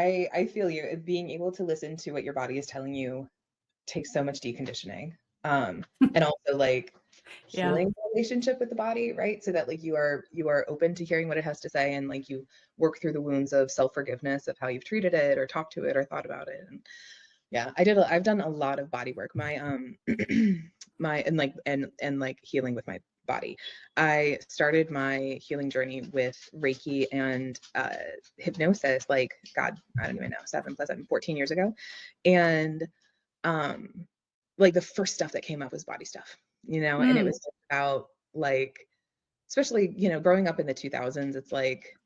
I feel you. Being able to listen to what your body is telling you takes so much deconditioning. And also like Yeah. healing the relationship with the body, right? So that like you are open to hearing what it has to say and like you work through the wounds of self-forgiveness of how you've treated it or talked to it or thought about it. And yeah, I've done a lot of body work. My my and like healing with my body. I started my healing journey with Reiki and hypnosis, like God, I don't even know, 7 plus 7, 14 years ago. And um like the first stuff that came up was body stuff, and it Mm. was about like, especially, growing up in the 2000s, it's like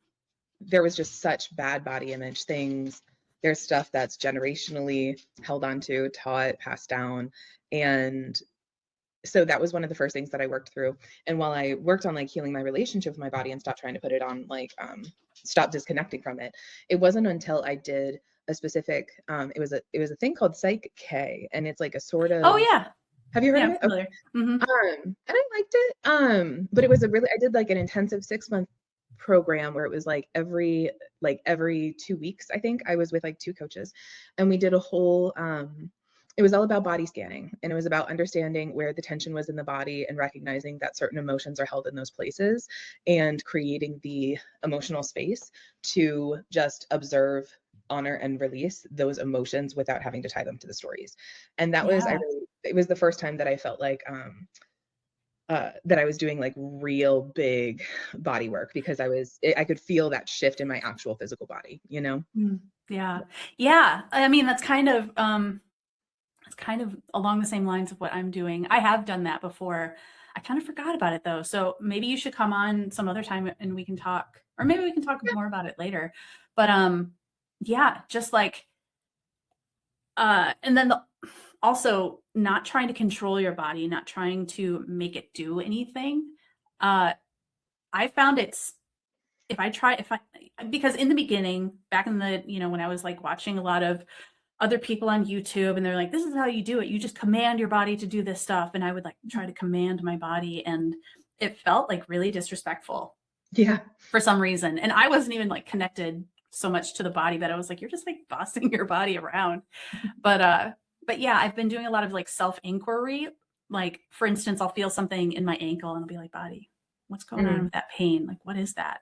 there was just such bad body image things. There's stuff that's generationally held onto, taught, passed down. And so that was one of the first things that I worked through. And while I worked on like healing my relationship with my body and stop trying to put it on, like, stop disconnecting from it, it wasn't until I did a specific, it was a thing called Psych K, and it's like a sort Oh of, yeah. have you heard Yeah, of I'm it? Okay. familiar. Hmm. And I liked it. But it was I did like an intensive 6 month program where it was like every 2 weeks, I think I was with like two coaches, and we did a whole, it was all about body scanning, and it was about understanding where the tension was in the body and recognizing that certain emotions are held in those places and creating the emotional space to just observe, honor, and release those emotions without having to tie them to the stories. And that was, Yeah. it was the first time that I felt like, that I was doing like real big body work because I could feel that shift in my actual physical body. Mm. Yeah. Yeah. I mean, it's kind of along the same lines of what I'm doing. I have done that before. I kind of forgot about it though. So maybe you should come on some other time and we can talk, or maybe we can talk more about it later. But yeah, just like and then also not trying to control your body, not trying to make it do anything. Uh I found it's if I because in the beginning, back in the, when I was like watching a lot of other people on YouTube and they're like, this is how you do it. You just command your body to do this stuff. And I would like try to command my body and it felt like really disrespectful Yeah. for some reason. And I wasn't even like connected so much to the body, but I was like, you're just like bossing your body around. But yeah, I've been doing a lot of like self-inquiry. Like for instance, I'll feel something in my ankle and I'll be like, body, what's going on Mm, with that pain? Like, what is that?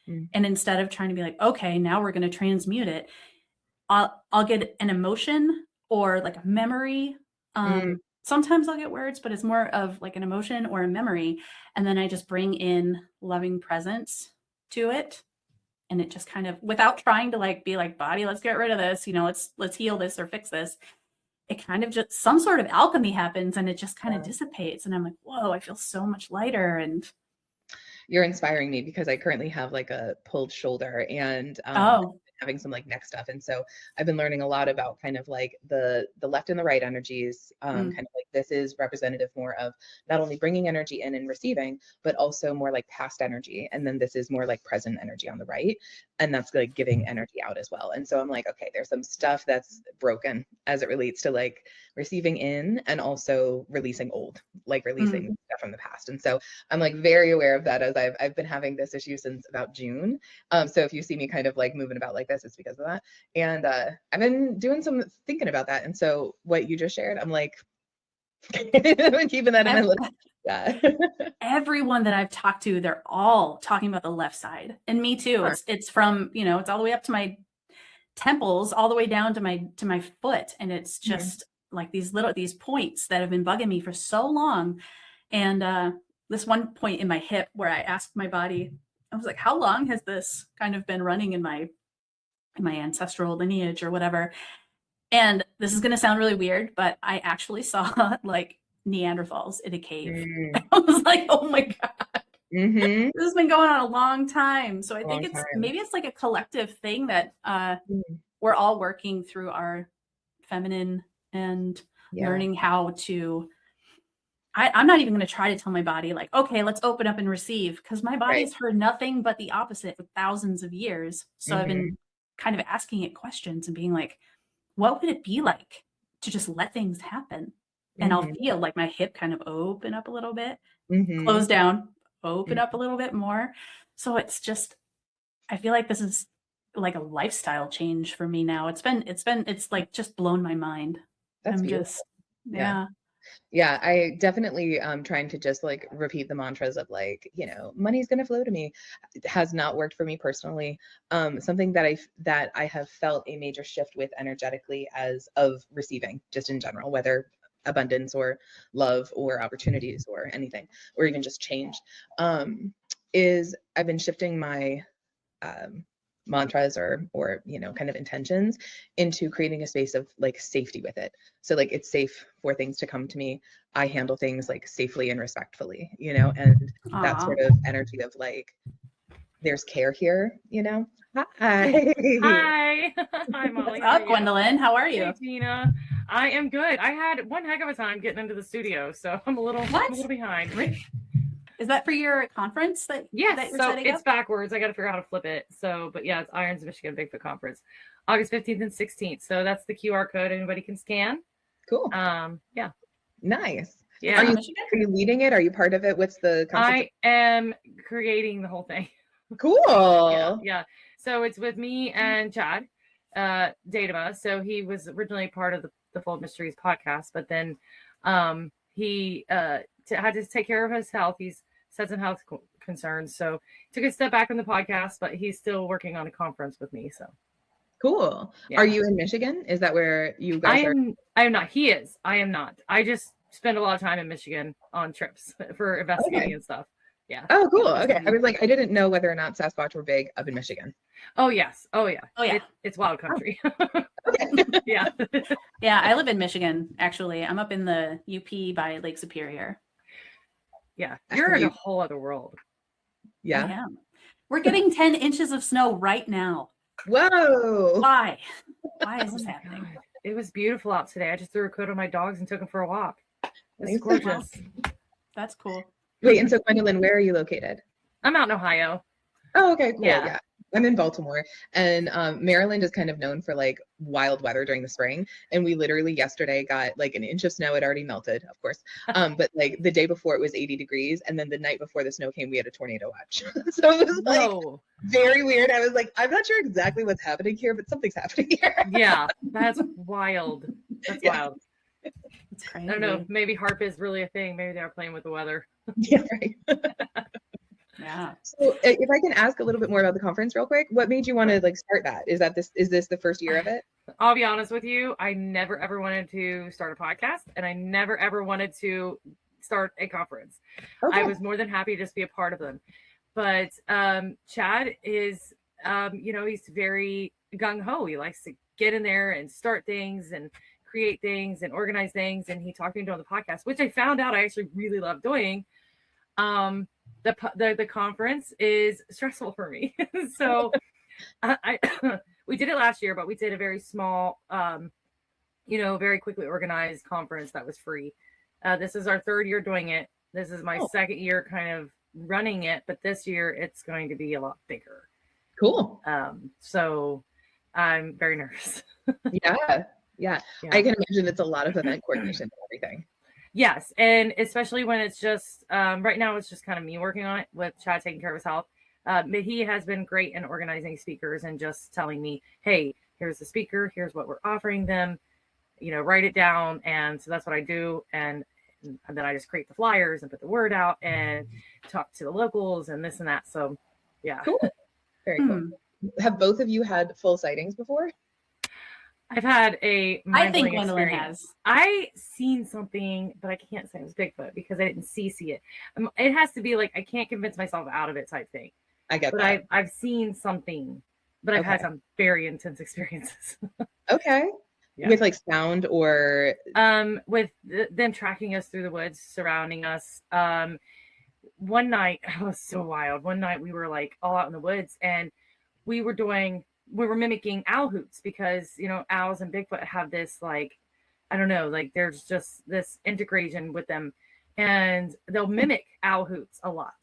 mm, And instead of trying to be like, okay, now we're going to transmute it, I'll get an emotion or like a memory. mm, Sometimes I'll get words, but it's more of like an emotion or a memory, and then I just bring in loving presence to it, and it just kind of, without trying to like be like, body, let's get rid of this, let's heal this or fix this. It kind of just, some sort of alchemy happens, and it just kind of yeah. dissipates, and I'm like, whoa, I feel so much lighter. And You're inspiring me because I currently have like a pulled shoulder and oh, having some like neck stuff. And so I've been learning a lot about kind of like the left and the right energies. mm, Kind of like this is representative more of not only bringing energy in and receiving, but also more like past energy. And then this is more like present energy on the right. And that's like giving energy out as well. And so I'm like, okay, there's some stuff that's broken as it relates to like receiving in and also releasing old, like mm, releasing stuff from the past. And so I'm like very aware of that as I've been having this issue since about June. So if you see me kind of like moving about like this, it's because of that. And I've been doing some thinking about that. And so what you just shared, I'm like, I've been keeping that in my list. Yeah. everyone that I've talked to, they're all talking about the left side. And me too. Huh. It's from, it's all the way up to my temples, all the way down to my foot. And it's Mhm. just like these points that have been bugging me for so long. And this one point in my hip where I asked my body, I was like, how long has this kind of been running in my ancestral lineage or whatever? And this is gonna sound really weird, but I actually saw like Neanderthals in a cave. Mm. I was like, oh my God, Mhm. this has been going on a long time. So I A think long it's time. maybe it's like a collective thing that Mm. we're all working through our feminine and Yeah. learning how to. I'm not even going to try to tell my body like, okay, let's open up and receive, because my Right. body's heard nothing but the opposite for thousands of years. So I've Mhm. been kind of asking it questions and being like, what would it be like to just let things happen? And I'll Mhm. feel like my hip kind of open up a little bit, close Mhm. down, open up a Mhm. little bit more. So it's just, I feel like this is like a lifestyle change for me now. It's like just blown my mind. That's I'm beautiful. just, Yeah. yeah. Yeah, I definitely trying to just like repeat the mantras of like, money's gonna flow to me. It has not worked for me personally. Something that I have felt a major shift with energetically as of receiving, just in general, whether abundance or love or opportunities or anything, or even just change, is I've been shifting my mantras or kind of intentions into creating a space of like safety with it. So like it's safe for things to come to me. I handle things like safely and respectfully, and that Aw. sort of energy of like there's care here. Hi. Hi. Hi, Molly. What's How are up, you? Gwendolyn? How are Hey, you? Tina. I am good. I had one heck of a time getting into the studio, so I'm a little behind. Is that for your conference that Yes, you're so setting it's up? backwards. I got to figure out how to flip it. So, but yeah, it's Irons Michigan Bigfoot Conference, August 15th and 16th. So that's the QR code anybody can scan. Cool. Yeah. Nice. Yeah. Are you leading it? Are you part of it? What's the concept? I am creating the whole thing. Cool. Yeah. So it's with me and Chad Datama. So he was originally part of the Fold Mysteries podcast, but then he had to take care of his health. He's had some health concerns, so took a step back from the podcast, but he's still working on a conference with me. So cool. Yeah. Are you in Michigan? Is that where you guys are? I am not. He is. I am not. I just spend a lot of time in Michigan on trips for investigating and stuff. Yeah. Oh, cool. Okay. I was like, I didn't know whether or not Sasquatch were big up in Michigan. Oh, yes. Oh, yeah. Oh, yeah. It's wild country. Okay. Yeah. Yeah, I live in Michigan, actually. I'm up in the UP by Lake Superior. Yeah. You're in a whole other world. Yeah. I am. We're getting 10 inches of snow right now. Whoa. Why? Why is this happening? God. It was beautiful out today. I just threw a coat on my dogs and took them for a walk. It's gorgeous. That's cool. Wait, and so Gwendolyn, where are you located? I'm out in Ohio. Oh, okay, cool. Yeah. Yeah. I'm in Baltimore, and Maryland is kind of known for like wild weather during the spring. And we literally yesterday got like an inch of snow. It already melted, of course. But like the day before it was 80 degrees. And then the night before the snow came, we had a tornado watch. So it was like very weird. I was like, I'm not sure exactly what's happening here, but something's happening here. Yeah, that's wild. That's wild. It's crazy. I don't know. Maybe HARP is really a thing. Maybe they're playing with the weather. Yeah, right. Yeah. So if I can ask a little bit more about the conference real quick, what made you want to like start that? Is this the first year of it? I'll be honest with you. I never ever wanted to start a podcast, and I never ever wanted to start a conference. Okay. I was more than happy to just be a part of them. But Chad is, he's very gung-ho. He likes to get in there and start things and create things and organize things. And he talked to me on the podcast, which I found out I actually really love doing. The conference is stressful for me. So I we did it last year, but we did a very small, very quickly organized conference that was free. This is our third year doing it. This is my second year kind of running it, but this year it's going to be a lot bigger. Cool. So I'm very nervous. Yeah. I can imagine it's a lot of event coordination and everything. Yes. And especially when it's just, right now it's just kind of me working on it with Chad taking care of his health. But he has been great in organizing speakers and just telling me, hey, here's the speaker, here's what we're offering them, write it down. And so that's what I do. And then I just create the flyers and put the word out and talk to the locals and this and that. So yeah. Cool. Very cool. Have both of you had full sightings before? I've had a I think Gwendolyn has. I seen something, but I can't say it was Bigfoot because I didn't see it. It has to be like I can't convince myself out of it type thing. I get that. But I've seen something, but I've had some very intense experiences. Okay. Yeah. With like sound or with them tracking us through the woods, surrounding us. One night, it was so wild. One night we were like all out in the woods and we were mimicking owl hoots because, owls and Bigfoot have this, like, I don't know, like there's just this integration with them and they'll mimic owl hoots a lot.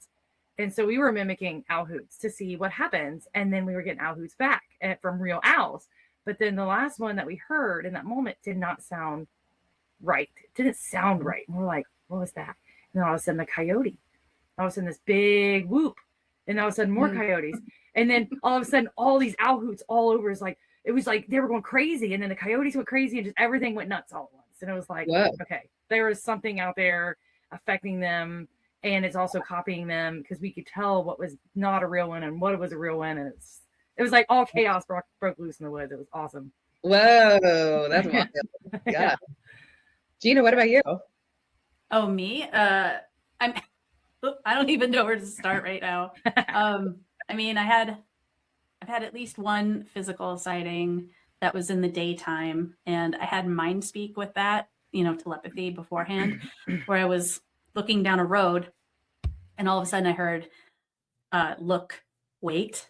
And so we were mimicking owl hoots to see what happens. And then we were getting owl hoots back from real owls. But then the last one that we heard in that moment did not sound right. It didn't sound right. And we're like, what was that? And then all of a sudden the coyote, all of a sudden this big whoop. And all of a sudden more coyotes. And then all of a sudden all these owl hoots all over. Is like, it was like they were going crazy. And then the coyotes went crazy and just everything went nuts all at once. And it was like, Whoa. okay, there was something out there affecting them. And it's also copying them, because we could tell what was not a real one and what was a real one. And it was like all chaos broke loose in the woods. It was awesome. Whoa, that's wild. Yeah. Gina, what about you? Oh, me? I don't even know where to start right now. I mean, I've had at least one physical sighting that was in the daytime, and I had mind speak with that, telepathy beforehand, where I was looking down a road, and all of a sudden I heard, look, wait.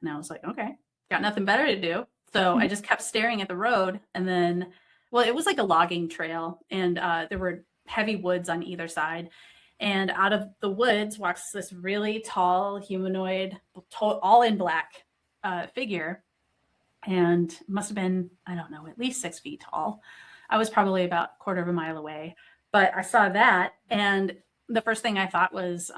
And I was like, okay, got nothing better to do. So I just kept staring at the road, and then, well, it was like a logging trail, and there were heavy woods on either side. And out of the woods walks this really tall humanoid, all in black figure. And must have been, I don't know, at least 6 feet tall. I was probably about a quarter of a mile away. But I saw that, and the first thing I thought was,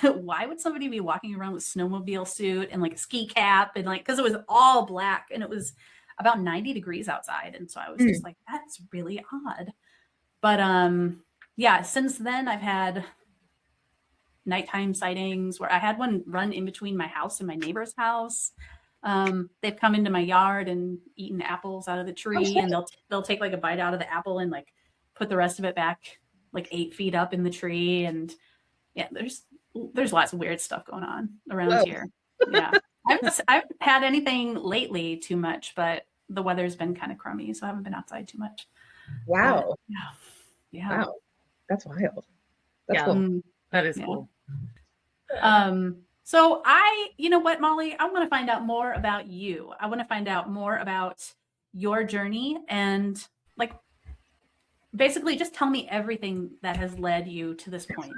why would somebody be walking around with snowmobile suit and like a ski cap, and like, because it was all black and it was about 90 degrees outside. And so I was just like, that's really odd. But yeah, since then I've had nighttime sightings where I had one run in between my house and my neighbor's house. They've come into my yard and eaten apples out of the tree, and they'll take like a bite out of the apple and like put the rest of it back like 8 feet up in the tree. And yeah, there's lots of weird stuff going on around here. Yeah. I haven't had anything lately too much, but the weather's been kind of crummy, so I haven't been outside too much. Wow. But, yeah. Wow. That's wild. That's cool. That is cool. So you know what, Molly, I want to find out more about you. I want to find out more about your journey, and like, basically just tell me everything that has led you to this point.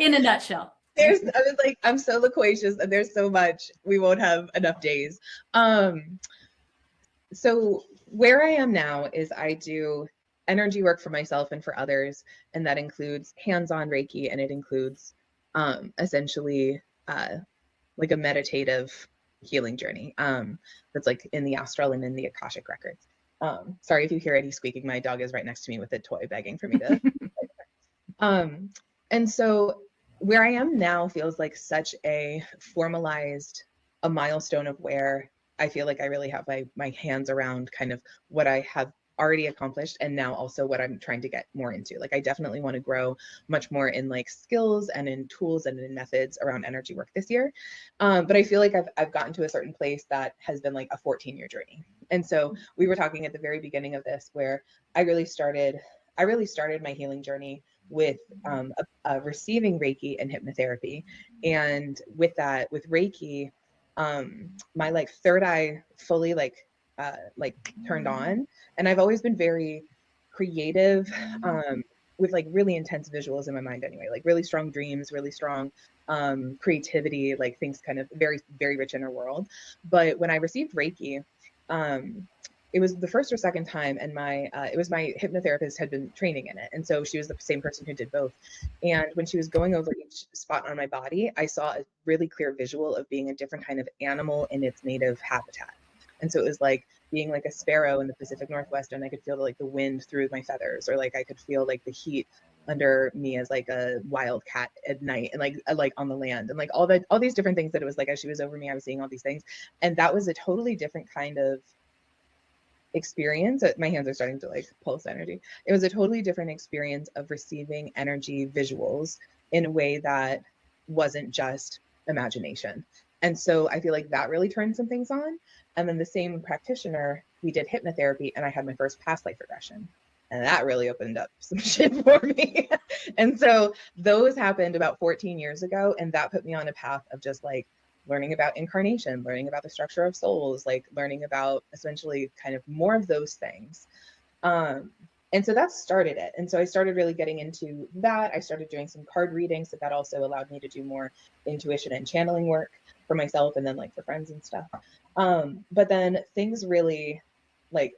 In a nutshell. I was like, I'm so loquacious and there's so much, we won't have enough days. So where I am now is I do energy work for myself and for others, and that includes hands-on Reiki, and it includes essentially like a meditative healing journey that's like in the astral and in the Akashic records. Sorry if you hear Eddie squeaking, my dog is right next to me with a toy begging for me to and so where I am now feels like such a formalized, a milestone of where I feel like I really have my hands around kind of what I have already accomplished, and now also what I'm trying to get more into. Like, I definitely want to grow much more in like skills and in tools and in methods around energy work this year. But I feel like I've gotten to a certain place that has been like a 14-year journey. And so we were talking at the very beginning of this where I really started my healing journey with receiving Reiki and hypnotherapy. And with that, with Reiki, my like third eye fully like turned on. And I've always been very creative, with like really intense visuals in my mind anyway, like really strong dreams, really strong creativity, like things kind of very, very rich inner world. But when I received Reiki, it was the first or second time, and it was my hypnotherapist had been training in it. And so she was the same person who did both. And when she was going over each spot on my body, I saw a really clear visual of being a different kind of animal in its native habitat. And so it was like being like a sparrow in the Pacific Northwest, and I could feel like the wind through my feathers, or like I could feel like the heat under me as like a wild cat at night, and like on the land, and like all these different things that it was like as she was over me, I was seeing all these things. And that was a totally different kind of experience. My hands are starting to like pulse energy. It was a totally different experience of receiving energy visuals in a way that wasn't just imagination. And so I feel like that really turned some things on. And then the same practitioner, we did hypnotherapy, and I had my first past life regression. And that really opened up some shit for me. And so those happened about 14 years ago. And that put me on a path of just like learning about incarnation, learning about the structure of souls, like learning about essentially kind of more of those things. And so that started it. And so I started really getting into that. I started doing some card readings, so that also allowed me to do more intuition and channeling work for myself, and then like for friends and stuff. But then things really like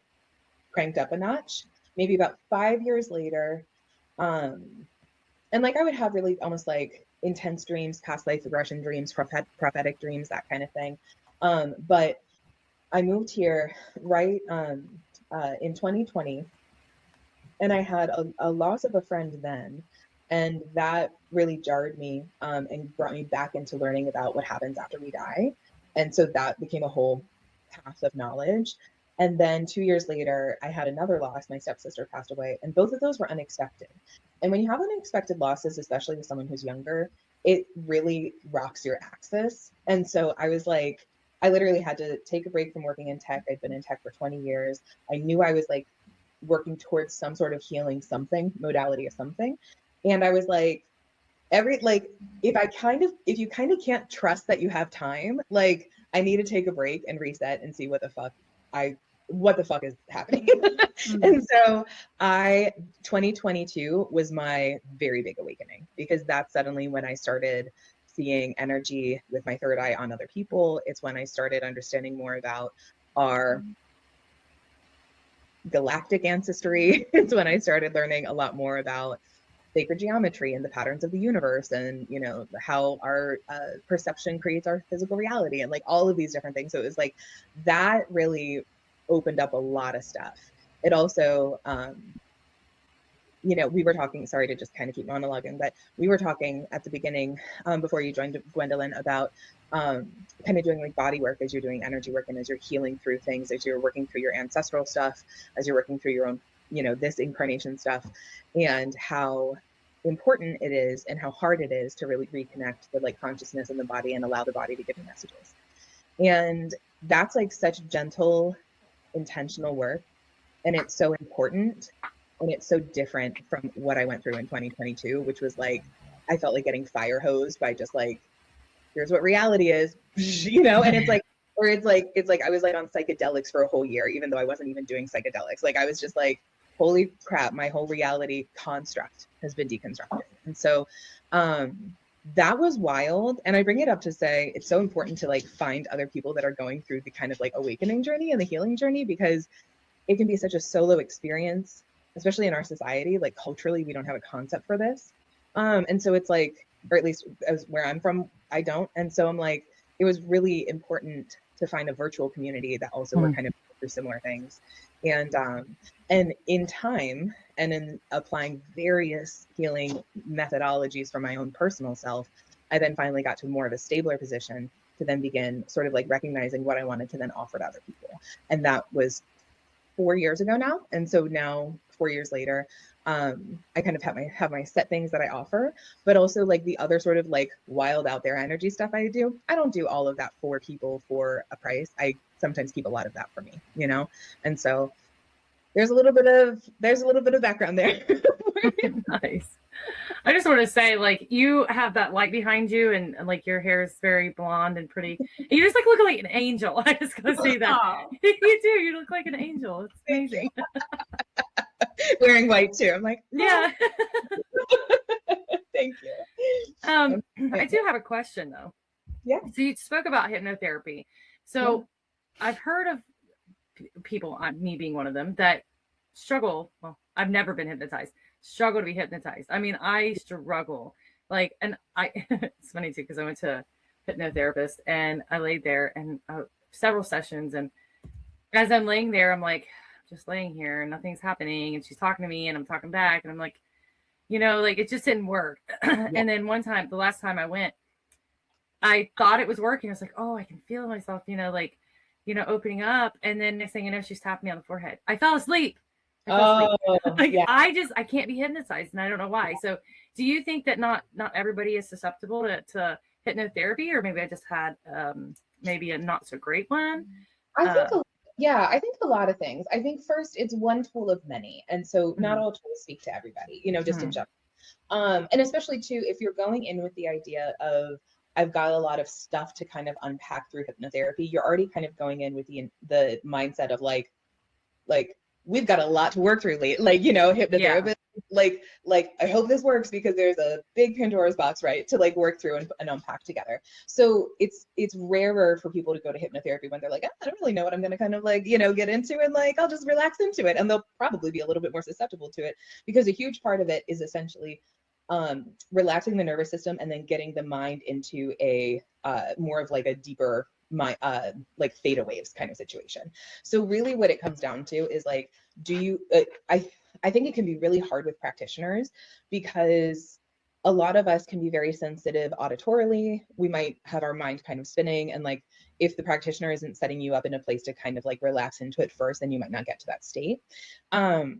cranked up a notch. Maybe about 5 years later, And like I would have really almost like intense dreams, past life regression dreams, prophetic dreams, that kind of thing. But I moved here right in 2020, and I had a loss of a friend then, and that really jarred me and brought me back into learning about what happens after we die. And so that became a whole path of knowledge. And then 2 years later, I had another loss. My stepsister passed away, and both of those were unexpected. And when you have unexpected losses, especially with someone who's younger, it really rocks your axis. And so I was like, I literally had to take a break from working in tech. I'd been in tech for 20 years. I knew I was like working towards some sort of healing something, modality of something. And I was like, if you kind of can't trust that you have time, like I need to take a break and reset and see what the fuck is happening. And so 2022 was my very big awakening, because that's suddenly when I started seeing energy with my third eye on other people. It's when I started understanding more about our galactic ancestry. It's when I started learning a lot more about sacred geometry and the patterns of the universe, and how our perception creates our physical reality, and like all of these different things. So it was like that really opened up a lot of stuff. It also we were talking, sorry to just kind of keep monologuing, but we were talking at the beginning, before you joined, Gwendolyn, about kind of doing like body work as you're doing energy work, and as you're healing through things, as you're working through your ancestral stuff, as you're working through your own, this incarnation stuff, and how important it is and how hard it is to really reconnect with like consciousness in the body and allow the body to give you messages. And that's like such gentle, intentional work. And it's so important. And it's so different from what I went through in 2022, which was like, I felt like getting fire hosed by just like, here's what reality is, and it's like, I was like on psychedelics for a whole year, even though I wasn't even doing psychedelics. Like I was just like, holy crap, my whole reality construct has been deconstructed. And so that was wild. And I bring it up to say it's so important to like find other people that are going through the kind of like awakening journey and the healing journey, because it can be such a solo experience, especially in our society. Like culturally, we don't have a concept for this. And so it's like, or at least as where I'm from, I don't. And so I'm like, it was really important to find a virtual community that also were kind of through similar things. And in time, and in applying various healing methodologies for my own personal self, I then finally got to more of a stabler position to then begin sort of like recognizing what I wanted to then offer to other people. And that was 4 years ago now. And so now 4 years later, I kind of have my set things that I offer, but also like the other sort of like wild out there energy stuff I do. I don't do all of that for people for a price. I sometimes keep a lot of that for me, And so there's a little bit of background there. Nice. I just want to say, like, you have that light behind you, and like your hair is very blonde and pretty. And you just like look like an angel. I just gotta say that. You do. You look like an angel. It's amazing. Wearing white too. I'm like, oh. Yeah. Thank you. I do have a question though. Yeah. So you spoke about hypnotherapy. So I've heard of people, me being one of them, that struggle. Well, I've never been hypnotized. Struggle to be hypnotized. I mean, I struggle. Like, and it's funny too, because I went to a hypnotherapist and I laid there and several sessions. And as I'm laying there, I'm like, just laying here and nothing's happening. And she's talking to me and I'm talking back. And I'm like, like it just didn't work. And then one time, the last time I went, I thought it was working. I was like, oh, I can feel myself, opening up. And then next thing you know, she's tapping me on the forehead. I fell asleep. I can't be hypnotized, and I don't know why. So do you think that not everybody is susceptible to hypnotherapy, or maybe I just had maybe a not so great one? I think a lot of things. I think first, it's one tool of many, and so not all tools speak to everybody, just in general. And especially too, if you're going in with the idea of, I've got a lot of stuff to kind of unpack through hypnotherapy, you're already kind of going in with the mindset of like we've got a lot to work through, hypnotherapist, like I hope this works, because there's a big Pandora's box, right, to like work through and unpack together. So it's rarer for people to go to hypnotherapy when they're like, I don't really know what I'm going to kind of like, get into, and like, I'll just relax into it. And they'll probably be a little bit more susceptible to it, because a huge part of it is essentially relaxing the nervous system and then getting the mind into a more of like a deeper like theta waves kind of situation. So really what it comes down to is like, do you I think it can be really hard with practitioners because a lot of us can be very sensitive auditorily. We might have our mind kind of spinning, and like if the practitioner isn't setting you up in a place to kind of like relax into it first, then you might not get to that state.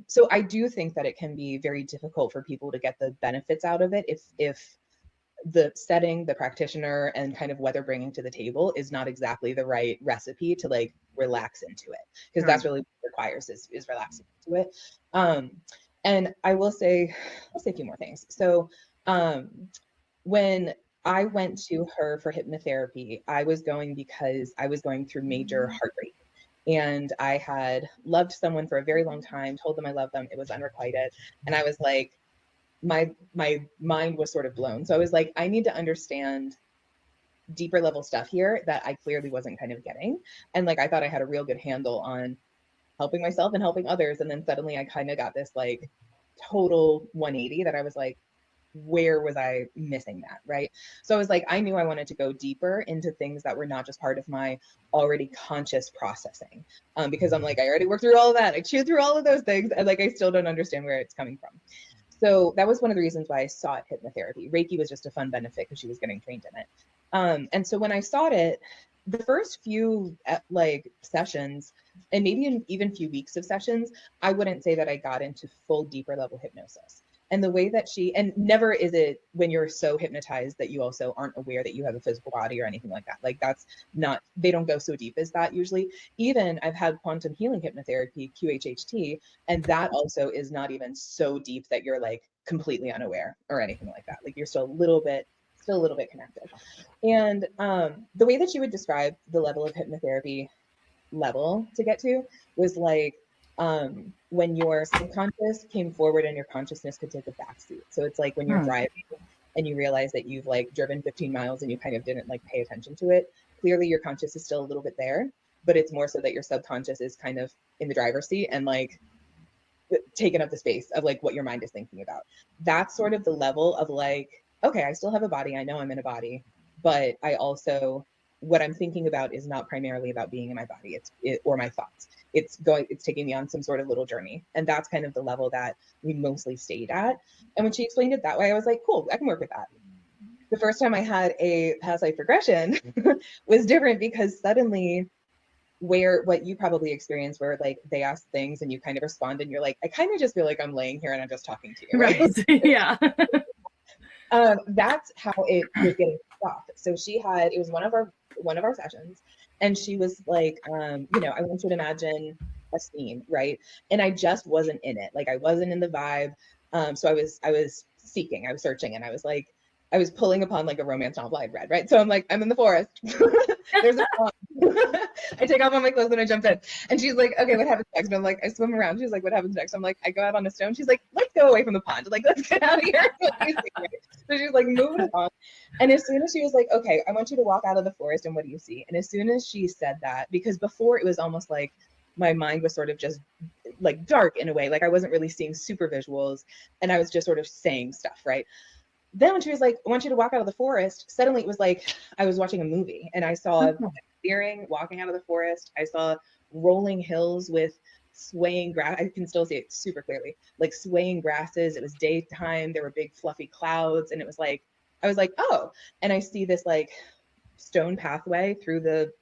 So I do think that it can be very difficult for people to get the benefits out of it if the setting, the practitioner, and kind of what they're bringing to the table is not exactly the right recipe to like relax into it, because that's really what it requires is relaxing into it. And I'll say a few more things. So when I went to her for hypnotherapy, I was going because I was going through major heartbreak. And I had loved someone for a very long time, told them I loved them. It was unrequited. And I was like, my mind was sort of blown. So I was like, I need to understand deeper level stuff here that I clearly wasn't kind of getting. And like, I thought I had a real good handle on helping myself and helping others. And then suddenly I kind of got this like total 180 that I was like, where was I missing that? Right. So I was like, I knew I wanted to go deeper into things that were not just part of my already conscious processing. Because I'm like, I already worked through all of that. I chewed through all of those things. And like, I still don't understand where it's coming from. So that was one of the reasons why I sought hypnotherapy. Reiki was just a fun benefit because she was getting trained in it. And so when I sought it, the first few like sessions, and maybe even few weeks of sessions, I wouldn't say that I got into full deeper level hypnosis. And the way that and never is it when you're so hypnotized that you also aren't aware that you have a physical body or anything like that. Like that's not, they don't go so deep as that usually. Even I've had quantum healing hypnotherapy, QHHT, and that also is not even so deep that you're like completely unaware or anything like that. Like you're still a little bit connected. And the way that you would describe the level of hypnotherapy level to get to was like, when your subconscious came forward and your consciousness could take a backseat. So it's like when you're driving and you realize that you've like driven 15 miles and you kind of didn't like pay attention to it. Clearly your conscious is still a little bit there, but it's more so that your subconscious is kind of in the driver's seat and like taking up the space of like what your mind is thinking about. That's sort of the level of like, okay, I still have a body. I know I'm in a body, but I also, what I'm thinking about is not primarily about being in my body or my thoughts. It's taking me on some sort of little journey. And that's kind of the level that we mostly stayed at. And when she explained it that way, I was like, cool, I can work with that. The first time I had a past life regression was different because suddenly what you probably experienced where like they ask things and you kind of respond and you're like, I kind of just feel like I'm laying here and I'm just talking to you. Right. Yeah. That's how it was getting off. So it was one of our sessions, and she was like, I want you to imagine a scene, right? And I just wasn't in it. Like I wasn't in the vibe. So I was seeking, I was searching, and I was pulling upon like a romance novel I'd read, right? So I'm like, I'm in the forest. There's a pond. I take off all my clothes and I jump in. And she's like, okay, what happens next? And I'm like, I swim around. She's like, what happens next? I'm like, I go out on a stone. She's like, let's go away from the pond. Like, let's get out of here. So she's like, moving it on. And as soon as she was like, okay, I want you to walk out of the forest and what do you see? And as soon as she said that, because before it was almost like my mind was sort of just like dark in a way. Like I wasn't really seeing super visuals and I was just sort of saying stuff, right? Then when she was like, I want you to walk out of the forest, suddenly it was like I was watching a movie and I saw clearing, walking out of the forest. I saw rolling hills with swaying grass. I can still see it super clearly, like swaying grasses. It was daytime. There were big fluffy clouds. And it was like, I was like, oh, and I see this like stone pathway through the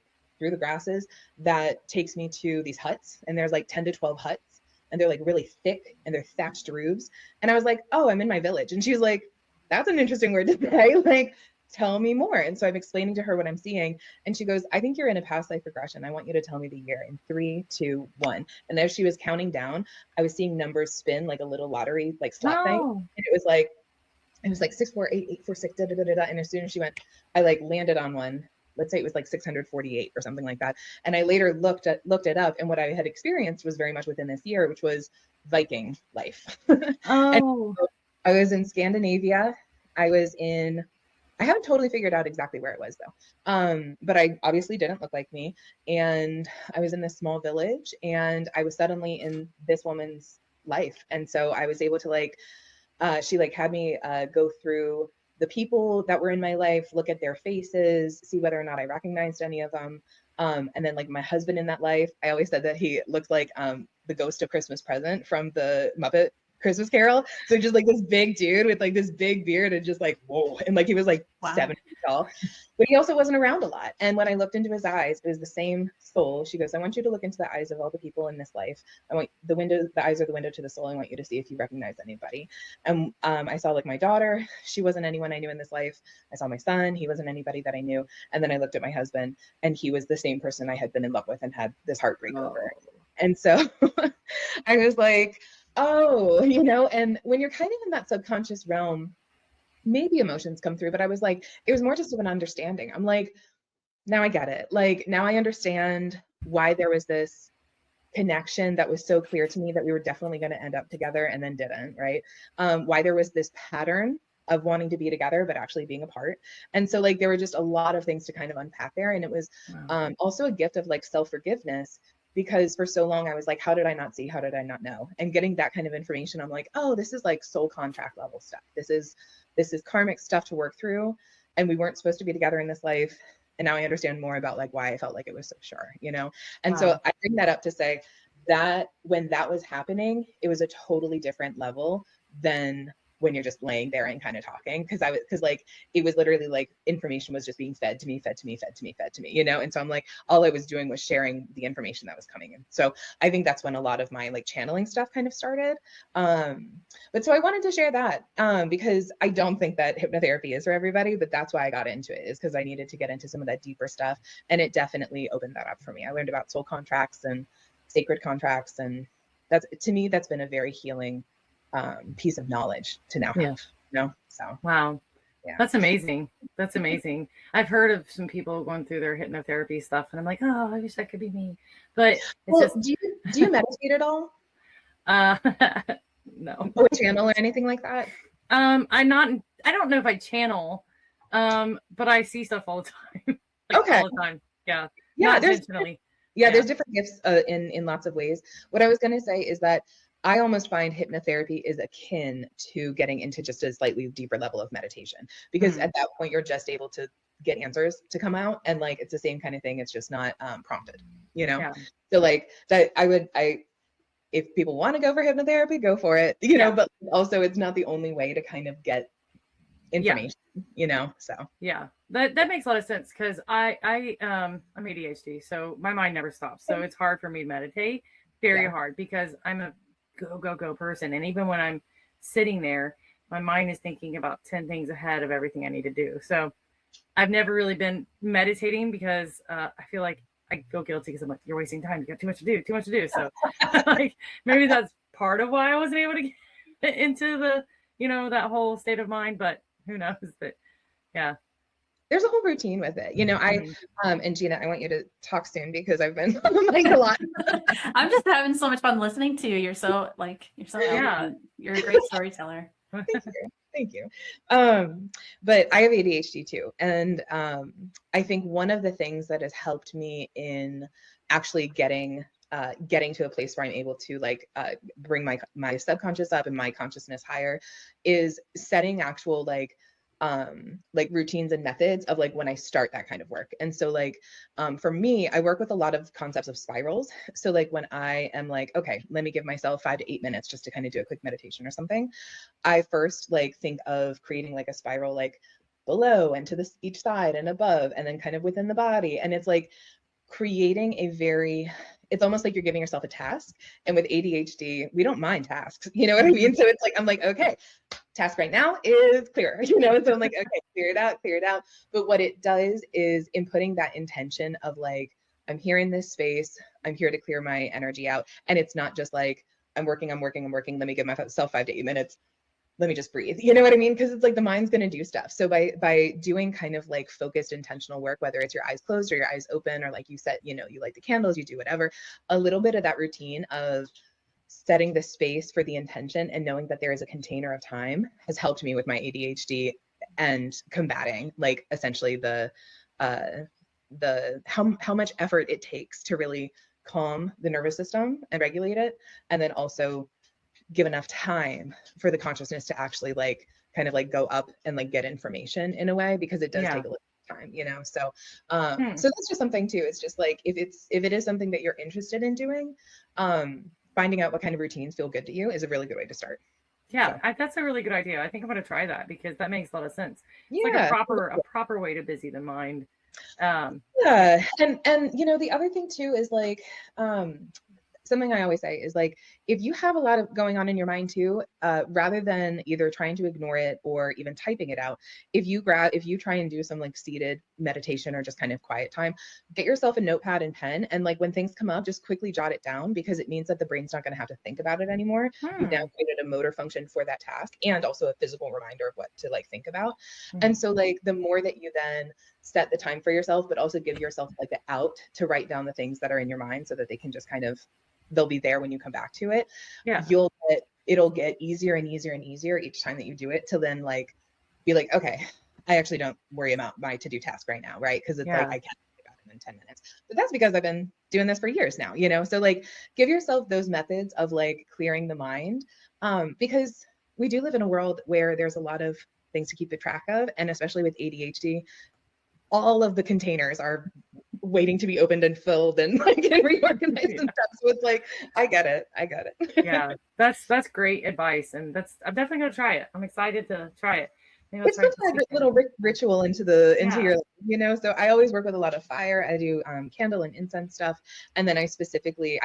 grasses that takes me to these huts. And there's like 10 to 12 huts and they're like really thick and they're thatched roofs. And I was like, oh, I'm in my village. And she was like, that's an interesting word to say. Like, tell me more. And so I'm explaining to her what I'm seeing. And she goes, I think you're in a past life regression. I want you to tell me the year in 3, 2, 1. And as she was counting down, I was seeing numbers spin like a little lottery, like slot thing. And it was like 648, 846, da, da, da, da, da. And as soon as she went, I like landed on one. Let's say it was like 648 or something like that. And I later looked it up. And what I had experienced was very much within this year, which was life. Oh. So I was in Scandinavia. I haven't totally figured out exactly where it was though. But I obviously didn't look like me. And I was in this small village and I was suddenly in this woman's life. And so I was able to like she like had me go through the people that were in my life, look at their faces, see whether or not I recognized any of them. And then like my husband in that life, I always said that he looked like the ghost of Christmas Present from the Muppet Christmas Carol. So just like this big dude with like this big beard and just like, whoa. And like he was like Wow. 7 feet tall, but he also wasn't around a lot. And when I looked into his eyes, it was the same soul. She goes, I want you to look into the eyes of all the people in this life. I want the eyes are the window to the soul. I want you to see if you recognize anybody. And I saw like my daughter, she wasn't anyone I knew in this life. I saw my son, he wasn't anybody that I knew. And then I looked at my husband and he was the same person I had been in love with and had this heartbreak over. And so I was like, oh, you know, and when you're kind of in that subconscious realm, maybe emotions come through, but I was like, it was more just of an understanding. I'm like, now I get it. Like, now I understand why there was this connection that was so clear to me that we were definitely going to end up together and then didn't, right? Why there was this pattern of wanting to be together, but actually being apart. And so like, there were just a lot of things to kind of unpack there. And it was also a gift of like self-forgiveness, because for so long I was like, how did I not see? How did I not know? And getting that kind of information, I'm like, oh, this is like soul contract level stuff. This is karmic stuff to work through. And we weren't supposed to be together in this life. And now I understand more about like why I felt like it was so sure, you know? And so I bring that up to say that when that was happening, it was a totally different level than when you're just laying there and kind of talking. Cause like, it was literally like information was just being fed to me, you know? And so I'm like, all I was doing was sharing the information that was coming in. So I think that's when a lot of my like channeling stuff kind of started. But so I wanted to share that because I don't think that hypnotherapy is for everybody, but that's why I got into it, is because I needed to get into some of that deeper stuff. And it definitely opened that up for me. I learned about soul contracts and sacred contracts. And that's, to me, that's been a very healing piece of knowledge to now have, you know? So wow. Yeah. That's amazing. That's amazing. I've heard of some people going through their hypnotherapy stuff and I'm like, oh, I wish that could be me. But it's well, just do you meditate at all? No. Or channel or anything like that? I don't know if I channel, but I see stuff all the time. Like Okay. all the time. Yeah. Yeah, Not there's intentionally. there's different gifts in lots of ways. What I was going to say is that I almost find hypnotherapy is akin to getting into just a slightly deeper level of meditation, because at that point you're just able to get answers to come out, and like it's the same kind of thing. It's just not prompted, you know? Yeah. So like that, if people want to go for hypnotherapy, go for it, you know, but also it's not the only way to kind of get information, you know? So yeah, that makes a lot of sense, because I'm ADHD, so my mind never stops. So it's hard for me to meditate, very hard, because I'm a go person. And even when I'm sitting there, my mind is thinking about 10 things ahead of everything I need to do. So I've never really been meditating because I feel like I feel guilty because I'm like, you're wasting time. You got too much to do. So like maybe that's part of why I wasn't able to get into the, that whole state of mind, but who knows? But yeah. There's a whole routine with it. You know, and Gina, I want you to talk soon because I've been on the mic a lot. I'm just having so much fun listening to you. You're so eloquent. You're a great storyteller. Thank you. But I have ADHD too. And I think one of the things that has helped me in actually getting to a place where I'm able to bring my subconscious up and my consciousness higher is setting actual routines and methods of when I start that kind of work. And so for me, I work with a lot of concepts of spirals. So when I am okay, let me give myself 5 to 8 minutes just to kind of do a quick meditation or something, I first think of creating a spiral below and to each side and above, and then kind of within the body. And it's creating it's almost like you're giving yourself a task. And with ADHD, we don't mind tasks. You know what I mean? So it's I'm okay, task right now is clear, so I'm okay, clear it out. But what it does is inputting that intention of I'm here in this space, I'm here to clear my energy out. And it's not just I'm working, let me give myself 5 to 8 minutes, let me just breathe. You know what I mean? Because it's the mind's going to do stuff. So by doing kind of focused intentional work, whether it's your eyes closed or your eyes open, or you said, you light the candles, you do whatever, a little bit of that routine of setting the space for the intention and knowing that there is a container of time has helped me with my ADHD and combating essentially the how much effort it takes to really calm the nervous system and regulate it, and then also give enough time for the consciousness to actually like kind of like go up and like get information in a way, because it does Yeah. take a little time, you know? So, Hmm. so that's just something too. It's just like, if it is something that you're interested in doing, finding out what kind of routines feel good to you is a really good way to start. Yeah, So, that's a really good idea. I think I'm going to try that because that makes a lot of sense. It's like yeah. a proper way to busy the mind. Yeah. Yeah. And you know, the other thing too is like, something I always say is like, if you have a lot of going on in your mind too, rather than either trying to ignore it or even typing it out, if you try and do some like seated meditation or just kind of quiet time, get yourself a notepad and pen, and like when things come up, just quickly jot it down, because it means that the brain's not going to have to think about it anymore. You've now Hmm. created a motor function for that task, and also a physical reminder of what to like think about. Hmm. And so like the more that you then set the time for yourself, but also give yourself like the out to write down the things that are in your mind, so that they can just kind of, they'll be there when you come back to it. Yeah. It'll get easier and easier and easier each time that you do it, to then like be like, okay, I actually don't worry about my to-do task right now, right? Because it's like Yeah. I can't think about it in 10 minutes. But that's because I've been doing this for years now, you know? So like give yourself those methods of like clearing the mind, because we do live in a world where there's a lot of things to keep a track of, and especially with ADHD, all of the containers are waiting to be opened and filled and like and reorganized Yeah. and stuff. So it's like, I get it. I get it. Yeah. That's great advice, and I'm definitely going to try it. I'm excited to try it. Maybe I'll It's try just it this that weekend. little ritual into Yeah. your life, you know. So I always work with a lot of fire. I do candle and incense stuff, and then I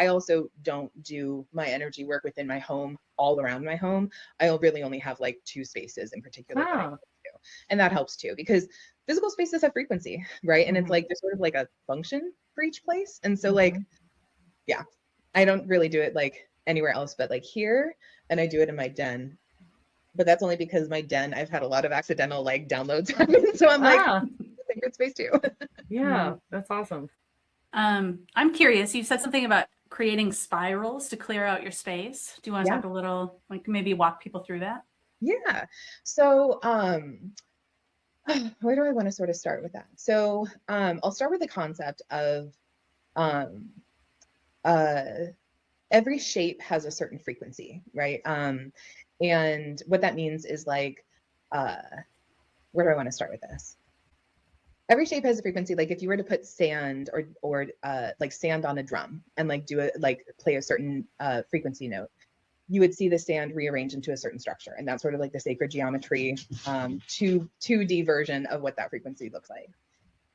also don't do my energy work within my home, all around my home. I really only have like two spaces in particular that I Oh. go to, and that helps too, because physical spaces have frequency, right? And it's Hmm. like there's sort of like a function for each place, and so like, Hmm. yeah, I don't really do it like anywhere else but like here, and I do it in my den. But that's only because my den, I've had a lot of accidental like downloads happen. So I'm like, Ah. sacred space too. Yeah. That's awesome. I'm curious. You said something about creating spirals to clear out your space. Do you want to Yeah. talk a little, like maybe walk people through that? Yeah. So where do I want to sort of start with that? So I'll start with the concept of um uh every shape has a certain frequency, right? And what that means is like, uh where do I want to start with this? Every shape has a frequency. Like if you were to put sand or like sand on a drum and like do it, like play a certain frequency note, you would see the sand rearrange into a certain structure, and that's sort of like the sacred geometry 2D version of what that frequency looks like.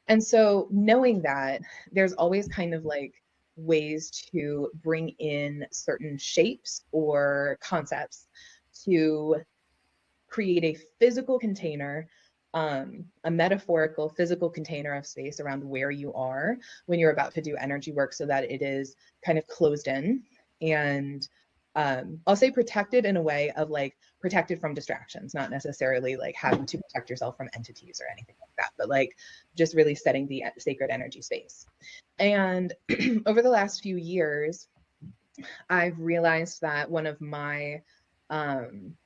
And so knowing that, there's always kind of like ways to bring in certain shapes or concepts to create a physical container, a metaphorical physical container of space around where you are when you're about to do energy work, so that it is kind of closed in and, I'll say protected in a way of like protected from distractions, not necessarily like having to protect yourself from entities or anything like that, but like just really setting the sacred energy space. And over the last few years, I've realized that one of my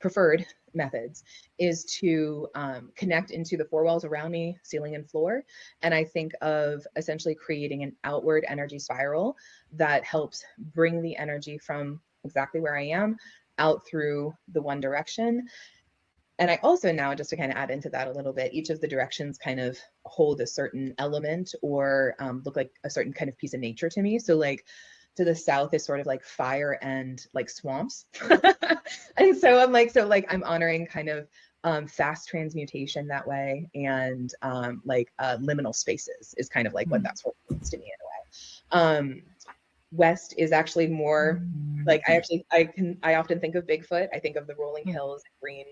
preferred methods is to connect into the four walls around me, ceiling and floor. And I think of essentially creating an outward energy spiral that helps bring the energy from exactly where I am out through the one direction. And I also now, just to kind of add into that a little bit, each of the directions kind of hold a certain element or look like a certain kind of piece of nature to me. So like to the south is sort of like fire and like swamps. And so I'm like, I'm honoring kind of fast transmutation that way. And liminal spaces is kind of like what that sort of means to me in a way. West is actually more like, I often think of Bigfoot. I think of the rolling hills, green,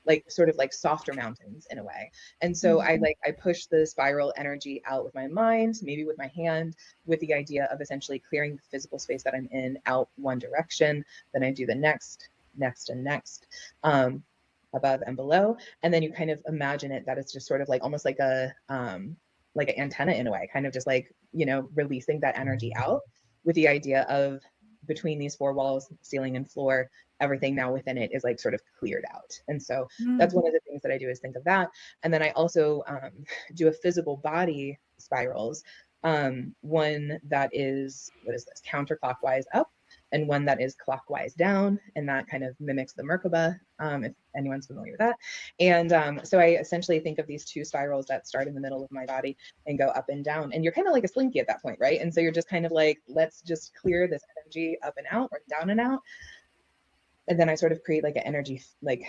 like sort of like softer mountains in a way. And so I push the spiral energy out with my mind, maybe with my hand, with the idea of essentially clearing the physical space that I'm in out one direction. Then I do the next, and next, above and below. And then you kind of imagine it that it's just sort of like almost like an antenna in a way, kind of just like, you know, releasing that energy out with the idea of between these four walls, ceiling and floor, everything now within it is like sort of cleared out. And so that's one of the things that I do, is think of that. And then I also do a physical body spirals, one that is, what is this, counterclockwise up, and one that is clockwise down, and that kind of mimics the Merkaba, if anyone's familiar with that. And so I essentially think of these two spirals that start in the middle of my body and go up and down, and you're kind of like a slinky at that point, right? And so you're just kind of like, let's just clear this energy up and out, or down and out. And then I sort of create like an energy like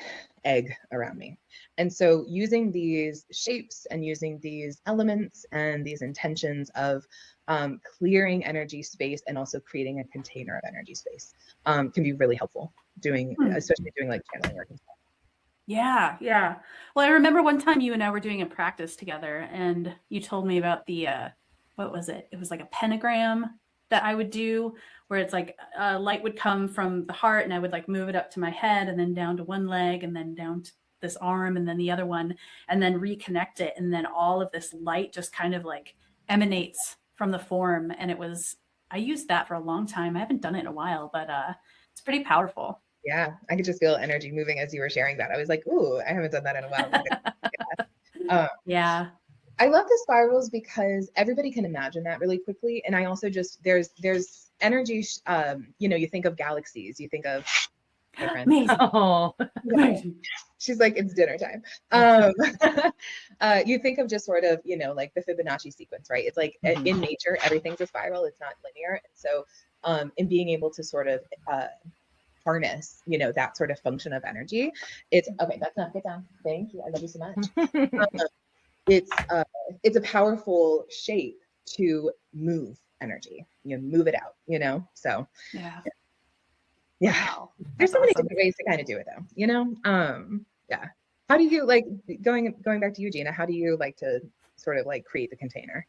egg around me. And so using these shapes and using these elements and these intentions of clearing energy space and also creating a container of energy space can be really helpful doing, especially doing like channeling work and stuff. Yeah, yeah. Well, I remember one time you and I were doing a practice together, and you told me about the what was it? It was like a pentagram that I would do, where it's like light would come from the heart, and I would like move it up to my head, and then down to one leg, and then down to this arm, and then the other one, and then reconnect it, and then all of this light just kind of like emanates from the form. And I used that for a long time. I haven't done it in a while, but it's pretty powerful. Yeah, I could just feel energy moving as you were sharing that. I was like, ooh, I haven't done that in a while. Yeah. I love the spirals because everybody can imagine that really quickly. And I also just, there's energy, you think of galaxies, you think of, my friend. Amazing. Oh, Amazing. She's like, it's dinner time. You think of just sort of, like the Fibonacci sequence, right? It's like in nature, everything's a spiral. It's not linear. And so in being able to sort of harness, that sort of function of energy, it's okay. That's not get down. Thank you. I love you so much. It's a powerful shape to move energy, move it out, so Yeah. Wow. There's so many different ways to kind of do it though, yeah. How do you like going back to you, Gina, how do you like to sort of like create the container?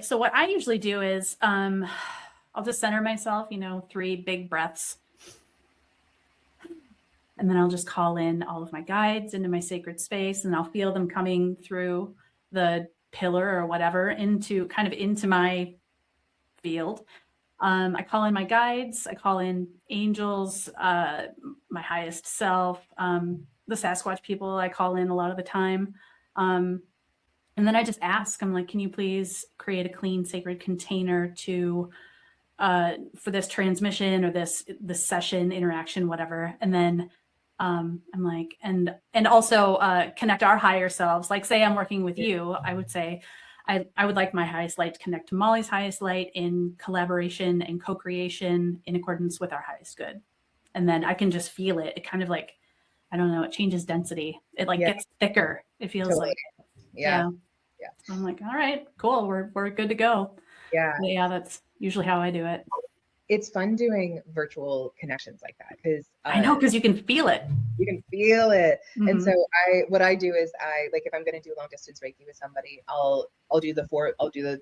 So what I usually do is I'll just center myself, 3 big breaths. And then I'll just call in all of my guides into my sacred space, and I'll feel them coming through the pillar or whatever into my field. I call in my guides, I call in angels, my highest self, the Sasquatch people I call in a lot of the time. And then I just ask, I'm like, can you please create a clean, sacred container for this transmission or this session, interaction, whatever. And then I'm like, and also connect our higher selves. Like, say I'm working with you, I would say, I would like my highest light to connect to Molly's highest light in collaboration and co-creation in accordance with our highest good. And then I can just feel it. It kind of like, I don't know, it changes density. It like gets thicker. It feels Totally. like, Yeah. I'm like, all right, cool. We're good to go. Yeah. But yeah, that's usually how I do it. It's fun doing virtual connections like that because I know, because you can feel it. You can feel it. Mm-hmm. And so what I do is if I'm going to do long distance Reiki with somebody, I'll do the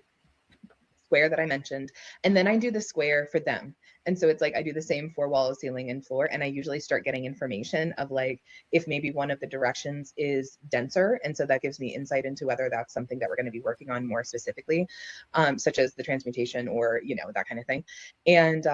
square that I mentioned, and then I do the square for them. And so it's like I do the same 4 walls, ceiling, and floor, and I usually start getting information of like if maybe one of the directions is denser, and so that gives me insight into whether that's something that we're going to be working on more specifically, such as the transmutation or that kind of thing. And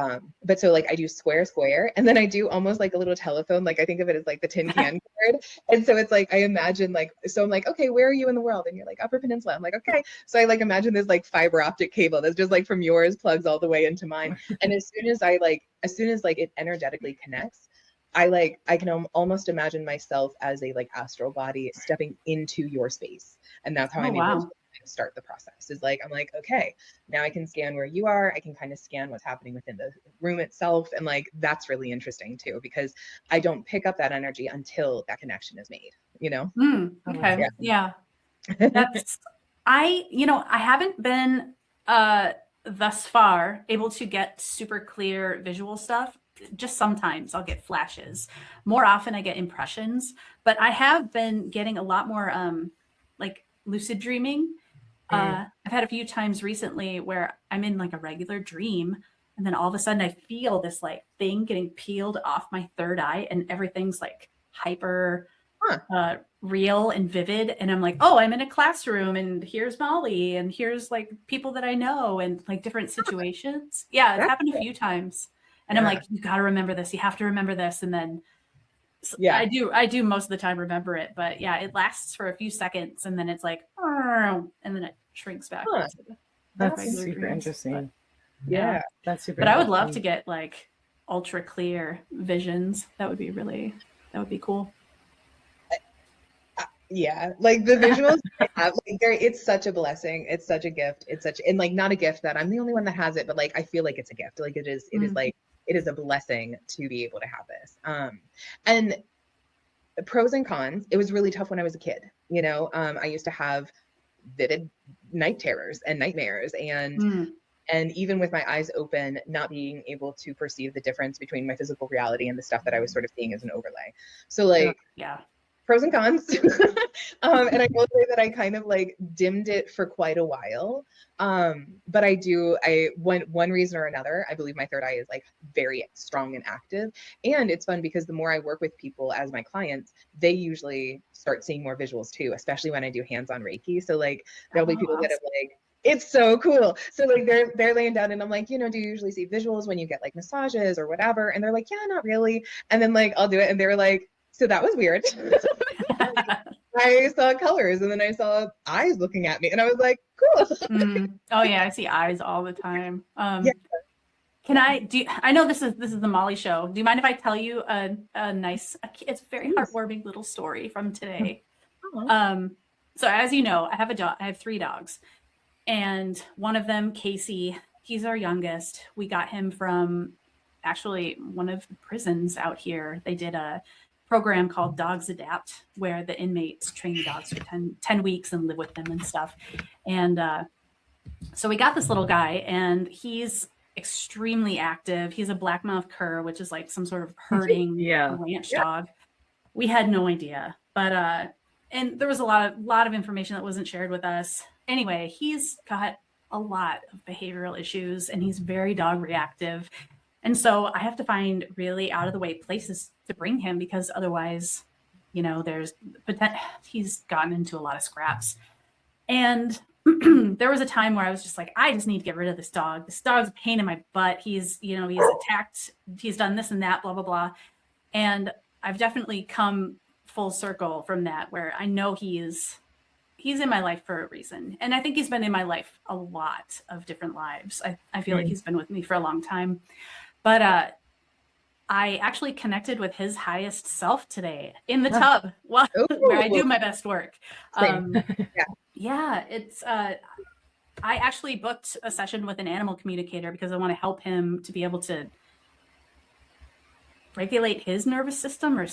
but so like I do square, and then I do almost like a little telephone, like I think of it as like the tin can cord. And so it's like I imagine so I'm like, okay, where are you in the world? And you're like Upper Peninsula. I'm like, okay. So I like imagine this like fiber optic cable that's just like from yours plugs all the way into mine. And as soon as it energetically connects, I can almost imagine myself as a like astral body stepping into your space. And that's how I'm able to start the process is like, I'm like, okay, now I can scan where you are. I can kind of scan what's happening within the room itself. And like, that's really interesting too, because I don't pick up that energy until that connection is made, Okay. Yeah. That's, I haven't been, thus far able to get super clear visual stuff. Just sometimes I'll get flashes. More often I get impressions, but I have been getting a lot more like lucid dreaming. I've had a few times recently where I'm in like a regular dream, and then all of a sudden I feel this like thing getting peeled off my third eye, and everything's like hyper real and vivid. And I'm like, oh, I'm in a classroom, and here's Molly, and here's like people that I know, and like different situations. Yeah, it's happened a few times. And I'm like, you got to remember this. You have to remember this. And then I do most of the time remember it. But yeah, it lasts for a few seconds, and then it's like, and then it shrinks back. That's super interesting. Yeah. That's super But I would love interesting. to get like ultra clear visions. That would be cool. Yeah, like the visuals I have, like it's such a blessing. It's such a gift. It's such, and like not a gift that I'm the only one that has it, but like I feel like it's a gift. Like it is like it is a blessing to be able to have this. And the pros and cons, it was really tough when I was a kid. You know, I used to have vivid night terrors and nightmares, and even with my eyes open, not being able to perceive the difference between my physical reality and the stuff that I was sort of seeing as an overlay. So like Yeah. pros and cons. And I will say that I kind of like dimmed it for quite a while. But one reason or another, I believe my third eye is like very strong and active. And it's fun because the more I work with people as my clients, they usually start seeing more visuals too, especially when I do hands-on Reiki. So like there'll be people that have like, it's so cool. So like they're laying down and I'm like, do you usually see visuals when you get like massages or whatever? And they're like, yeah, not really. And then like I'll do it and they're like, so that was weird. I saw colors and then I saw eyes looking at me and I was like, cool. Oh yeah, I see eyes all the time. Yeah. I know this is the Molly show. Do you mind if I tell you a nice, it's a very heartwarming little story from today? So as you know, I have 3 dogs, and one of them, Casey, he's our youngest. We got him from actually one of the prisons out here. They did a program called Dogs Adapt, where the inmates train the dogs for 10 weeks and live with them and stuff. And so we got this little guy, and he's extremely active. He's a blackmouth cur, which is like some sort of herding ranch dog. We had no idea, but and there was a lot of information that wasn't shared with us. Anyway, he's got a lot of behavioral issues, and he's very dog reactive. And so I have to find really out of the way places to bring him, because otherwise, there's he's gotten into a lot of scraps. And there was a time where I was just like, I just need to get rid of this dog. This dog's a pain in my butt. He's attacked, he's done this and that, blah, blah, blah. And I've definitely come full circle from that, where I know he's in my life for a reason. And I think he's been in my life a lot of different lives. I feel like he's been with me for a long time. But I actually connected with his highest self today in the tub, where I do my best work. Yeah, it's I actually booked a session with an animal communicator because I want to help him to be able to regulate his nervous system, or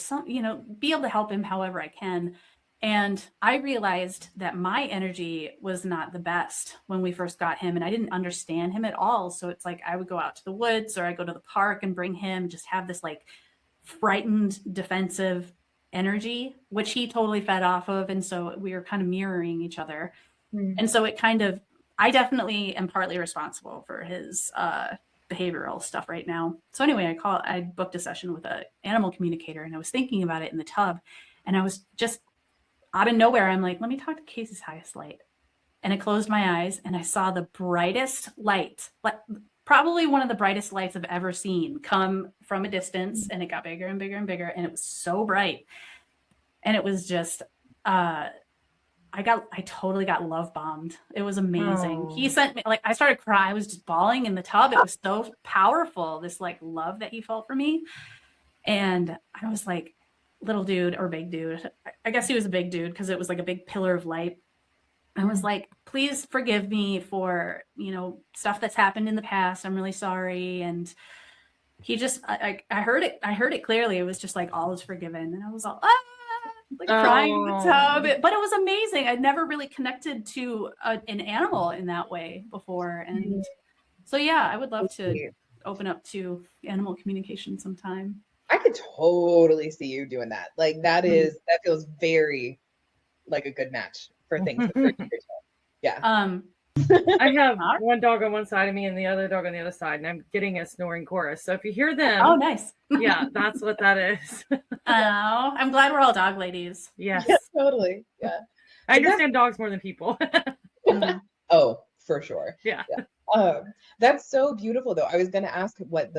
be able to help him however I can. And I realized that my energy was not the best when we first got him, and I didn't understand him at all. So it's like I would go out to the woods, or I go to the park and bring him, just have this like frightened, defensive energy, which he totally fed off of. And so we were kind of mirroring each other. And so I definitely am partly responsible for his behavioral stuff right now. So anyway, I booked a session with an animal communicator, and I was thinking about it in the tub, and I was just out of nowhere, I'm like, let me talk to Casey's highest light. And I closed my eyes, and I saw the brightest light, like probably one of the brightest lights I've ever seen, come from a distance, and it got bigger and bigger and bigger, and it was so bright. And it was just I totally got love bombed. It was amazing. He sent me, like, I started crying. I was just bawling in the tub. It was so powerful, this like love that he felt for me. And I was like, little dude or big dude. I guess he was a big dude because it was like a big pillar of light. I was like, please forgive me for, stuff that's happened in the past. I'm really sorry. And he just, I heard it clearly. It was just like, all is forgiven. And I was all, crying in the tub. But it was amazing. I'd never really connected to an animal in that way before. And so, yeah, I would love to open up to animal communication sometime. I could totally see you doing that. Like that feels very like a good match for things. Yeah. I have one dog on one side of me and the other dog on the other side, and I'm getting a snoring chorus. So if you hear them, oh, nice. Yeah, that's what that is. Oh, I'm glad we're all dog ladies. Yes, totally. Yeah. I understand dogs more than people. Oh, for sure. Yeah. That's so beautiful though. I was going to ask what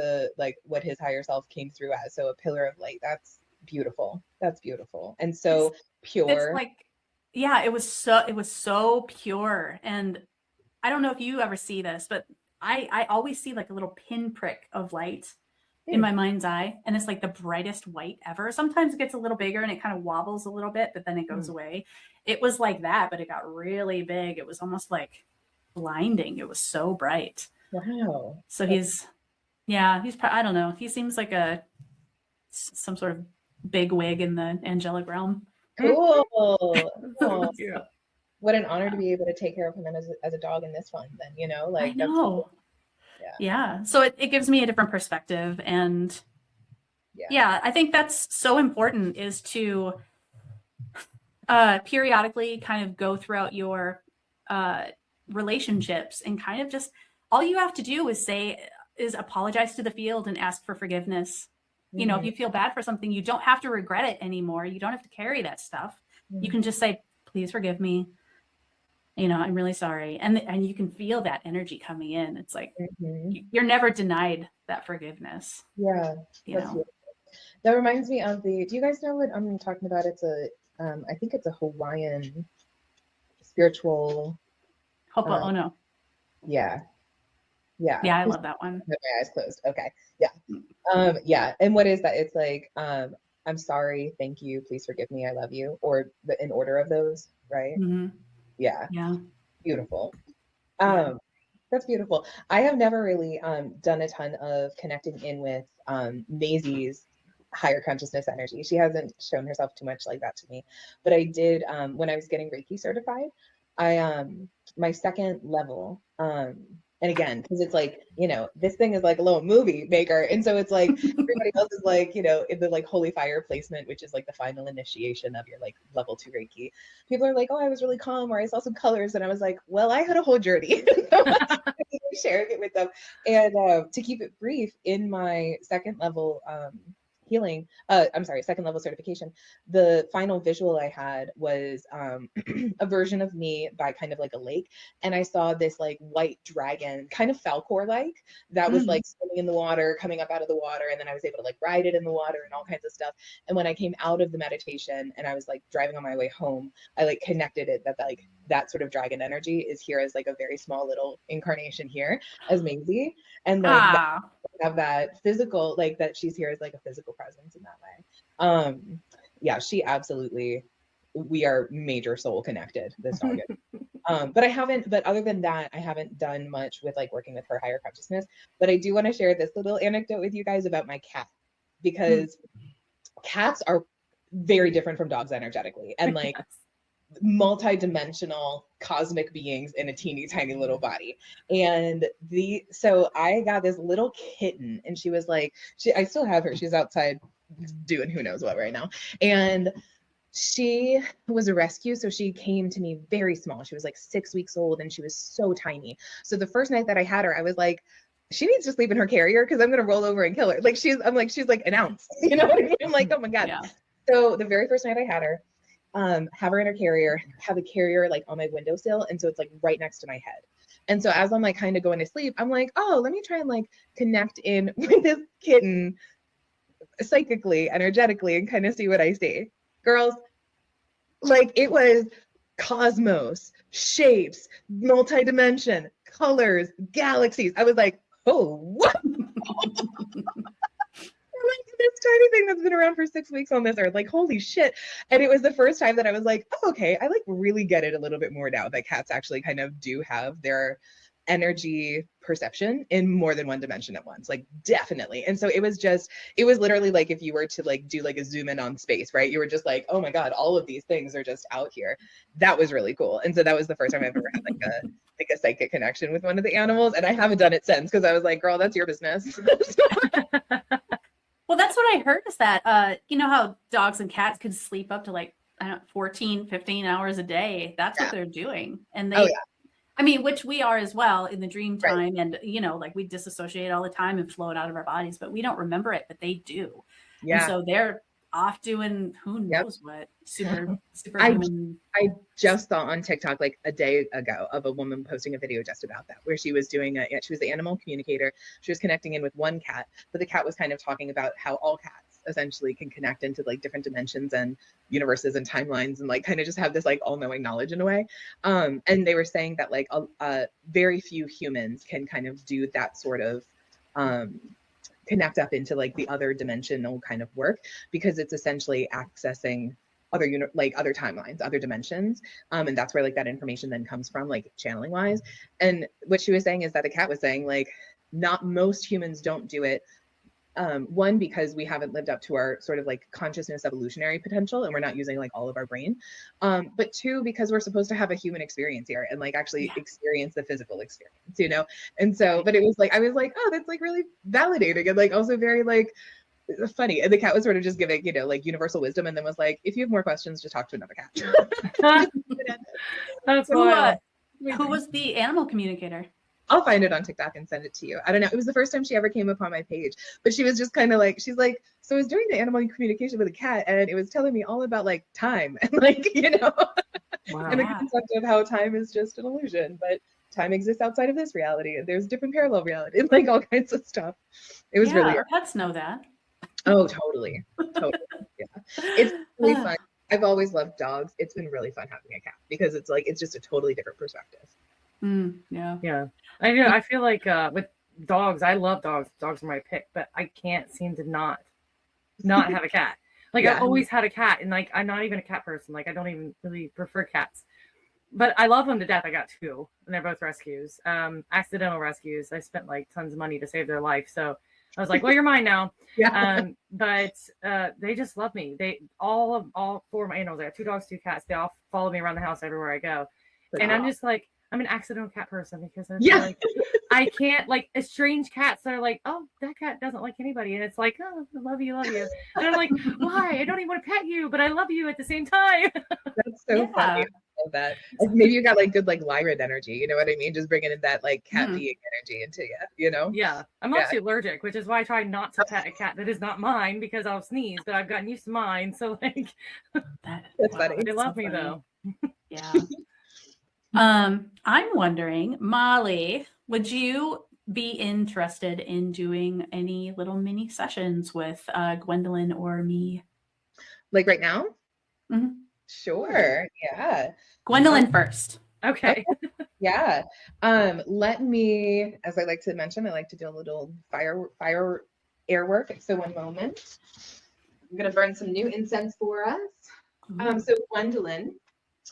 his higher self came through as. So a pillar of light. That's beautiful. That's beautiful. And so pure. It's like, yeah, it was so pure. And I don't know if you ever see this, but I always see like a little pinprick of light in my mind's eye, and it's like the brightest white ever. Sometimes it gets a little bigger and it kind of wobbles a little bit, but then it goes away. It was like that, but it got really big. It was almost like blinding. It was so bright. Wow. So he's I don't know. He seems like some sort of big wig in the angelic realm. Cool. Oh, Yeah. what an honor to be able to take care of him as a dog in this one then, you know, I like that's know. Yeah. So it gives me a different perspective. And yeah, I think that's so important, is to periodically kind of go throughout your relationships and kind of just, all you have to do is apologize to the field and ask for forgiveness. You know, if you feel bad for something, you don't have to regret it anymore. You don't have to carry that stuff. You can just say, please forgive me. You know, I'm really sorry. And you can feel that energy coming in. It's like, you're never denied that forgiveness. Yeah. You know? That reminds me of do you guys know what I'm talking about? It's I think it's a Hawaiian spiritual. Ho'oponopono. Yeah. Yeah. Yeah, I love that one. My eyes closed. Okay. Yeah. Yeah. And what is that? It's like, I'm sorry, thank you, please forgive me, I love you, or in order of those, right? Yeah. Yeah. Beautiful. That's beautiful. I have never really done a ton of connecting in with Maisie's higher consciousness energy. She hasn't shown herself too much like that to me, but I did when I was getting Reiki certified. I my second level, and again, because it's like, you know, this thing is like a little movie maker, and so it's like everybody else is like, you know, in the like holy fire placement, which is like the final initiation of your like level 2 Reiki. People are like, oh, I was really calm, or I saw some colors, and I was like, well, I had a whole journey. Sharing it with them. And to keep it brief, in my second level healing, second level certification, the final visual I had was a version of me by kind of like a lake, and I saw this like white dragon, kind of Falcor like, that was like swimming in the water, coming up out of the water, and then I was able to like ride it in the water and all kinds of stuff. And when I came out of the meditation and I was like driving on my way home, I like connected it that like that sort of dragon energy is here as like a very small little incarnation here as Maisie, and like have that physical, like that she's here as like a physical presence in that way. Yeah, she absolutely, we are major soul connected, this dog is. But other than that, I haven't done much with like working with her higher consciousness. But I do want to share this little anecdote with you guys about my cat, because cats are very different from dogs energetically, and like multi-dimensional cosmic beings in a teeny tiny little body. And so I got this little kitten, and she was like, I still have her, she's outside doing who knows what right now, and she was a rescue. So she came to me very small. She was like 6 weeks old, and she was so tiny. So the first night that I had her, I was like, she needs to sleep in her carrier, because I'm gonna roll over and kill her. Like she's like an ounce, you know what I mean? I'm like, oh my god. So the very first night I had her, have her in her carrier, have a carrier like on my windowsill, and so it's like right next to my head. And so as I'm like kind of going to sleep, I'm like, oh, let me try and like connect in with this kitten psychically, energetically, and kind of see what I see. Girls, like it was cosmos, shapes, multi-dimension, colors, galaxies. I was like, oh, what? This tiny thing that's been around for 6 weeks on this earth, like holy shit. And it was the first time that I was like, oh, okay, I like really get it a little bit more now, that cats actually kind of do have their energy perception in more than one dimension at once, like definitely. And so it was literally like if you were to like do like a zoom in on space, right? You were just like, oh my god, all of these things are just out here. That was really cool. And so that was the first time I've ever had like a psychic connection with one of the animals, and I haven't done it since, because I was like, girl, that's your business. Well, that's what I heard, is that you know how dogs and cats could sleep up to like, I don't know, 14, 15 hours a day. That's what they're doing. And they I mean, which we are as well in the dream time. And, you know, like we disassociate all the time and float out of our bodies, but we don't remember it, but they do. And so they're off doing who knows what super human. I just saw on TikTok like a day ago of a woman posting a video just about that, where she was doing she was the animal communicator. She was connecting in with one cat, but the cat was kind of talking about how all cats essentially can connect into like different dimensions and universes and timelines and like kind of just have this like all-knowing knowledge in a way. And they were saying that like very few humans can kind of do that sort of connect up into like the other dimensional kind of work, because it's essentially accessing other timelines, other dimensions, and that's where like that information then comes from, like channeling wise. And what she was saying is that the cat was saying like not most humans don't do it. One, because we haven't lived up to our sort of like consciousness evolutionary potential and we're not using like all of our brain. But two, because we're supposed to have a human experience here and like actually experience the physical experience, you know? And so, but it was like, I was like, oh, that's like really validating and like also very like funny. And the cat was sort of just giving, you know, like universal wisdom, and then was like, if you have more questions, just talk to another cat. That's wild. Who was the animal communicator? I'll find it on TikTok and send it to you. I don't know. It was the first time she ever came upon my page, but she was just kind of like, she's like, so I was doing the animal communication with a cat and it was telling me all about like time and like, you know, and the concept of how time is just an illusion, but time exists outside of this reality and there's different parallel realities, like all kinds of stuff. It was really, our pets know that. Oh, totally. Yeah. It's really fun. I've always loved dogs. It's been really fun having a cat because it's like, it's just a totally different perspective. Yeah. I know. I feel like with dogs, I love dogs. Dogs are my pick, but I can't seem to not have a cat. Like I've always had a cat, and like I'm not even a cat person. Like I don't even really prefer cats, but I love them to death. I got 2, and they're both rescues, accidental rescues. I spent like tons of money to save their life, so I was like, well, you're mine now. But they just love me. They all 4 of my animals. I have 2 dogs, 2 cats. They all follow me around the house everywhere I go, and I'm just like, I'm an accidental cat person because like, I can't like strange cats that are like, oh, that cat doesn't like anybody. And it's like, oh, I love you. And I'm like, why? I don't even want to pet you, but I love you at the same time. That's so funny. I love that. Like, maybe you got like good like Lyran energy, you know what I mean? Just bringing in that like cat being energy into you, you know? Yeah. I'm actually allergic, which is why I try not to pet a cat that is not mine because I'll sneeze, but I've gotten used to mine. So like that's funny. They love me though. Yeah. I'm wondering, Molly, would you be interested in doing any little mini sessions with Gwendolyn or me? Like right now? Mm-hmm. Sure. Yeah. Gwendolyn first. Okay. Yeah. Let me, as I like to mention, I like to do a little fire air work. So one moment. I'm gonna burn some new incense for us. So Gwendolyn,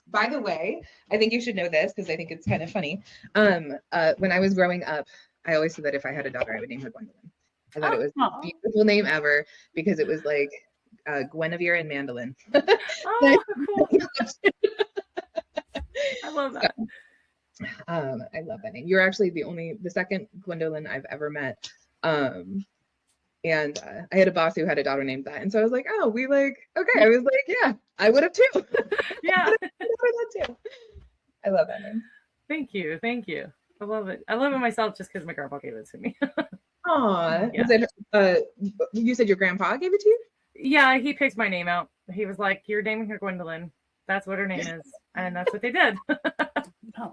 by the way, I think you should know this because I think it's kind of funny. When I was growing up, I always said that if I had a daughter, I would name her Gwendolyn. I thought it was the beautiful name ever because it was like Guinevere and mandolin. Oh, cool. I love that. I love that name. You're actually the second Gwendolyn I've ever met. And I had a boss who had a daughter named that. And so I was like, oh, okay. I was like, yeah, I would have too. Yeah. that too. I love that name. Thank you. I love it. I love it myself just because my grandpa gave it to me. Aw. Yeah. You said your grandpa gave it to you? Yeah, he picked my name out. He was like, you're naming her Gwendolyn. That's what her name is. And that's what they did.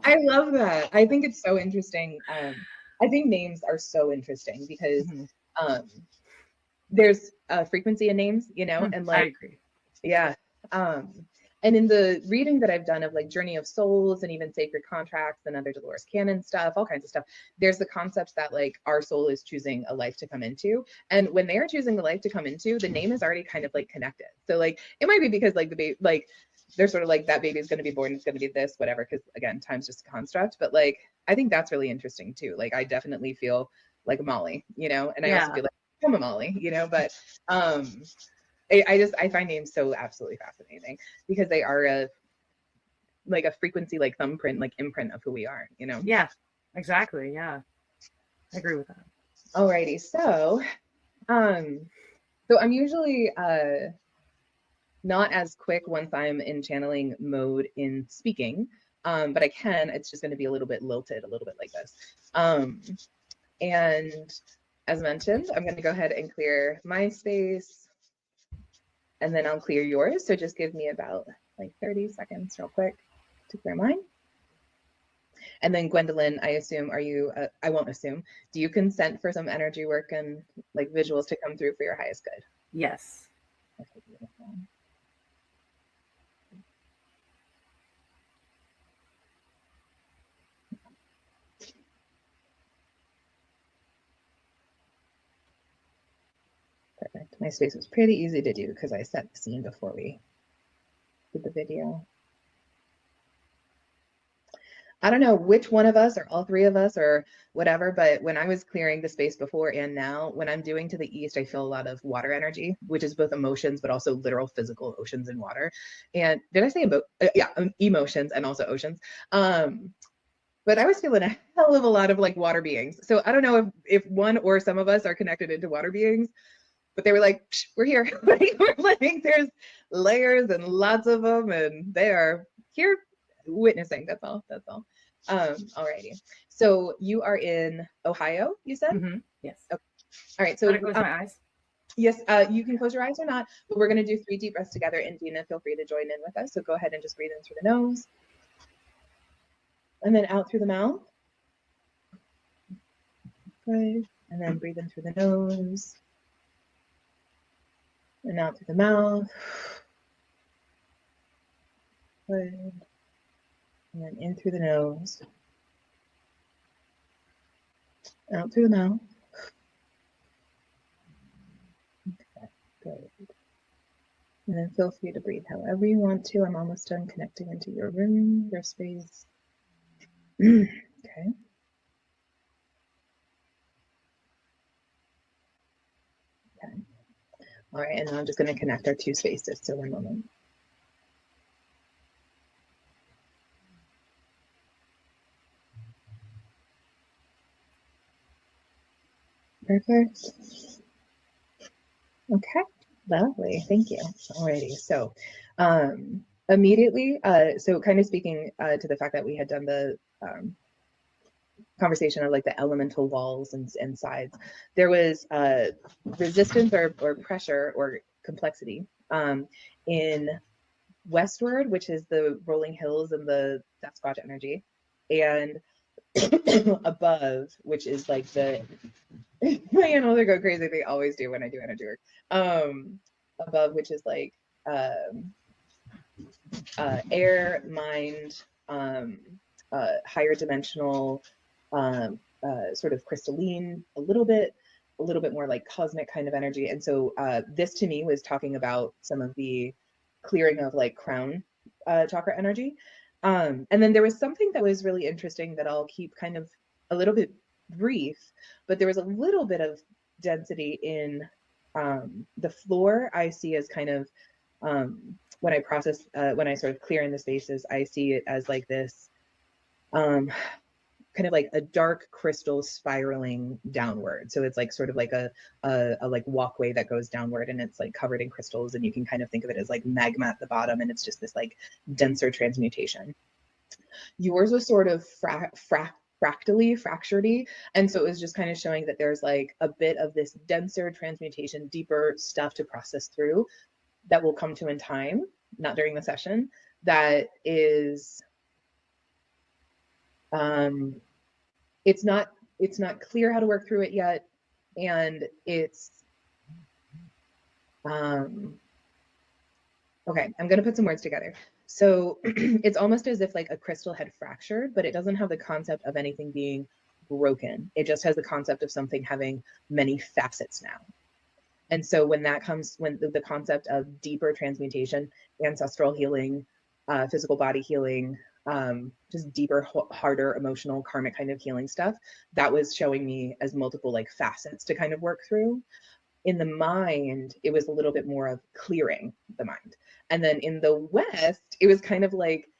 I love that. I think it's so interesting. I think names are so interesting because there's a frequency in names, you know, and like, I agree. Yeah. And in the reading that I've done of like Journey of Souls and even Sacred Contracts and other Dolores Cannon stuff, all kinds of stuff, there's the concept that like our soul is choosing a life to come into. And when they are choosing the life to come into, the name is already kind of like connected. So like, it might be because like the baby, like they're sort of like that baby is going to be born, it's going to be this, whatever. Cause again, time's just a construct, but like, I think that's really interesting too. Like I definitely feel like a Molly, you know, and I also feel like I'm a Molly, you know, but, I find names so absolutely fascinating because they are a frequency, like thumbprint, like imprint of who we are, you know? Yeah, exactly. Yeah. I agree with that. Alrighty. So I'm usually not as quick once I'm in channeling mode in speaking, but it's just going to be a little bit lilted, a little bit like this. And as mentioned, I'm going to go ahead and clear my space. And then I'll clear yours. So just give me about like 30 seconds real quick to clear mine. And then Gwendolyn, I assume, I won't assume, do you consent for some energy work and like visuals to come through for your highest good? Yes. Okay, beautiful. Perfect. My space was pretty easy to do because I set the scene before we did the video. I don't know which one of us or all three of us or whatever, but when I was clearing the space before and now, when I'm doing to the east, I feel a lot of water energy, which is both emotions, but also literal physical oceans and water. And did I say yeah, emotions and also oceans. But I was feeling a hell of a lot of like water beings. So I don't know if one or some of us are connected into water beings, but they were like, we're here. We're like, there's layers and lots of them, and they are here witnessing. That's all. That's all. Alrighty. So you are in Ohio, you said? Mm-hmm. Yes. Okay. All right. So Can I close my eyes? yes, you can close your eyes or not, but we're going to do 3 deep breaths together. And Dina, feel free to join in with us. So go ahead and just breathe in through the nose and then out through the mouth. Good. And then breathe in through the nose and out through the mouth. Good. And then in through the nose, out through the mouth. Okay, good. And then feel free to breathe however you want to. I'm almost done connecting into your room, your space. Okay. Okay. All right, and now I'm just going to connect our 2 spaces. So one moment. Perfect. Okay, lovely. Thank you. Alrighty. So immediately, so kind of speaking to the fact that we had done the conversation of like the elemental walls and sides, there was resistance or pressure or complexity in westward, which is the rolling hills and the Sasquatch energy, and above, which is like the my animals are go crazy. They always do when I do energy work. Above, which is like air, mind, higher dimensional, sort of crystalline, a little bit more like cosmic kind of energy. And so this to me was talking about some of the clearing of like crown chakra energy. And then there was something that was really interesting that I'll keep kind of a little bit brief, but there was a little bit of density in the floor. I see as kind of when I process, when I sort of clear in the spaces, I see it as like this kind of like a dark crystal spiraling downward. So it's like sort of like a like walkway that goes downward, and it's like covered in crystals, and you can kind of think of it as like magma at the bottom, and it's just this like denser transmutation. Yours was sort of fractally fracturedy, and so it was just kind of showing that there's like a bit of this denser transmutation, deeper stuff to process through that will come to in time, not during the session, that is it's not clear how to work through it yet, and it's okay, I'm going to put some words together. So it's almost as if like a crystal had fractured, but it doesn't have the concept of anything being broken. It just has the concept of something having many facets now. And so when that comes, when the concept of deeper transmutation, ancestral healing, physical body healing, just deeper, harder, emotional, karmic kind of healing stuff, that was showing me as multiple like facets to kind of work through. In the mind, it was a little bit more of clearing the mind. And then in the West, it was kind of like,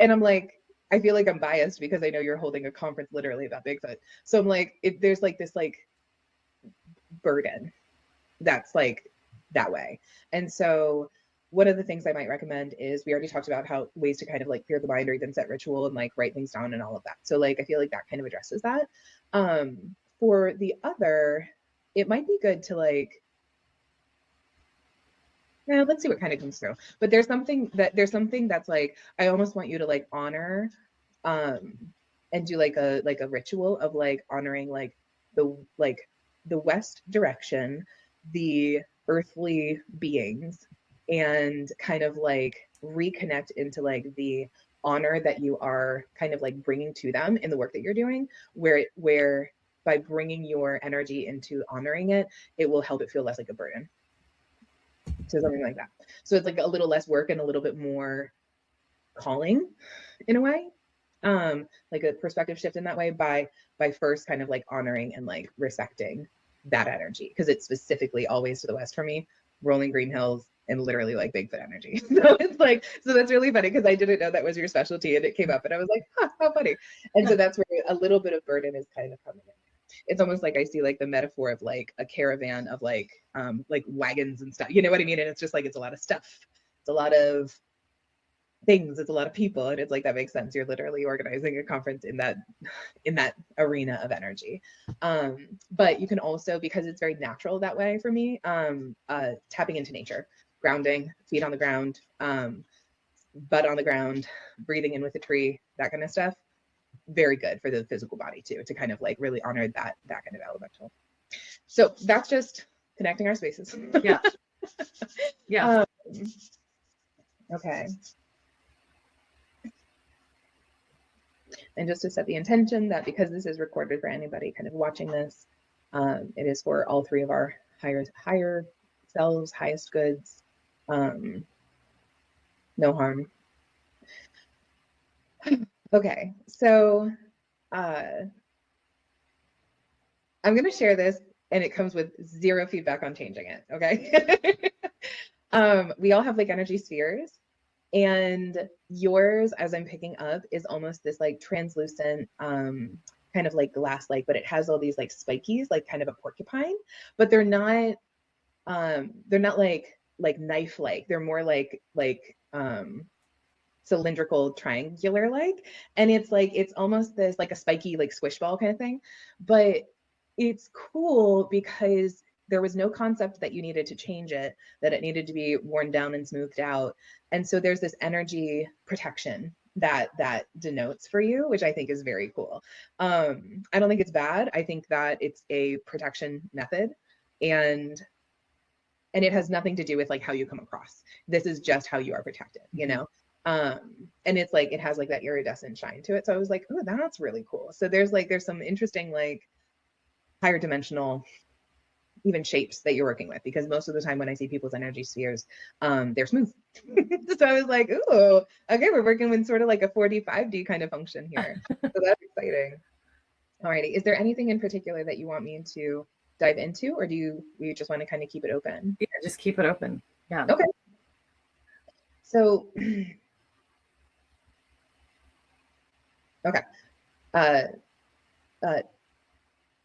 and I'm like, I feel like I'm biased because I know you're holding a conference literally about Bigfoot. So I'm like, there's like this like burden that's like that way. And so one of the things I might recommend is, we already talked about how ways to kind of like clear the mind or even set ritual and like write things down and all of that. So like I feel like that kind of addresses that. For the other, it might be good to like, yeah, let's see what kind of comes through. But there's something that's like, I almost want you to like honor and do like a ritual of like honoring like the west direction, the earthly beings and kind of like reconnect into like the honor that you are kind of like bringing to them in the work that you're doing, where by bringing your energy into honoring it, it will help it feel less like a burden. So something like that. So it's like a little less work and a little bit more calling in a way, like a perspective shift in that way by first kind of like honoring and like respecting that energy, because it's specifically always to the west for me, rolling green hills and literally like Bigfoot energy. So it's like, so that's really funny because I didn't know that was your specialty and it came up and I was like, huh, how funny. And so that's where a little bit of burden is kind of coming in. It's almost like I see like the metaphor of like a caravan of like wagons and stuff, you know what I mean? And it's just like, it's a lot of stuff. It's a lot of things, it's a lot of people, and it's like, that makes sense. You're literally organizing a conference in that arena of energy. But you can also, because it's very natural that way for me, tapping into nature, grounding, feet on the ground, butt on the ground, breathing in with a tree, that kind of stuff. Very good for the physical body too, to kind of like really honor that kind of elemental. So that's just connecting our spaces. Yeah. Yeah. Okay. And just to set the intention that because this is recorded for anybody kind of watching this, it is for all three of our higher selves, highest goods, no harm. Okay, so I'm going to share this, and it comes with zero feedback on changing it, okay? We all have like energy spheres, and yours, as I'm picking up, is almost this like translucent kind of like glass like, but it has all these like spikies, like kind of a porcupine, but they're not like knife like, they're more like cylindrical, triangular like, and it's like, it's almost this like a spiky like squish ball kind of thing. But it's cool because there was no concept that you needed to change it, that it needed to be worn down and smoothed out. And so there's this energy protection that denotes for you, which I think is very cool. I don't think it's bad. I think that it's a protection method, and it has nothing to do with like how you come across. This is just how you are protected, you know? And it's like, it has like that iridescent shine to it. So I was like, oh, that's really cool. So there's some interesting like higher dimensional even shapes that you're working with, because most of the time when I see people's energy spheres, they're smooth. So I was like, ooh, okay, we're working with sort of like a 4D, 5D kind of function here. So that's exciting. Alrighty, is there anything in particular that you want me to dive into, or do you just want to kind of keep it open? Yeah, just keep it open. Yeah. Okay. So, okay.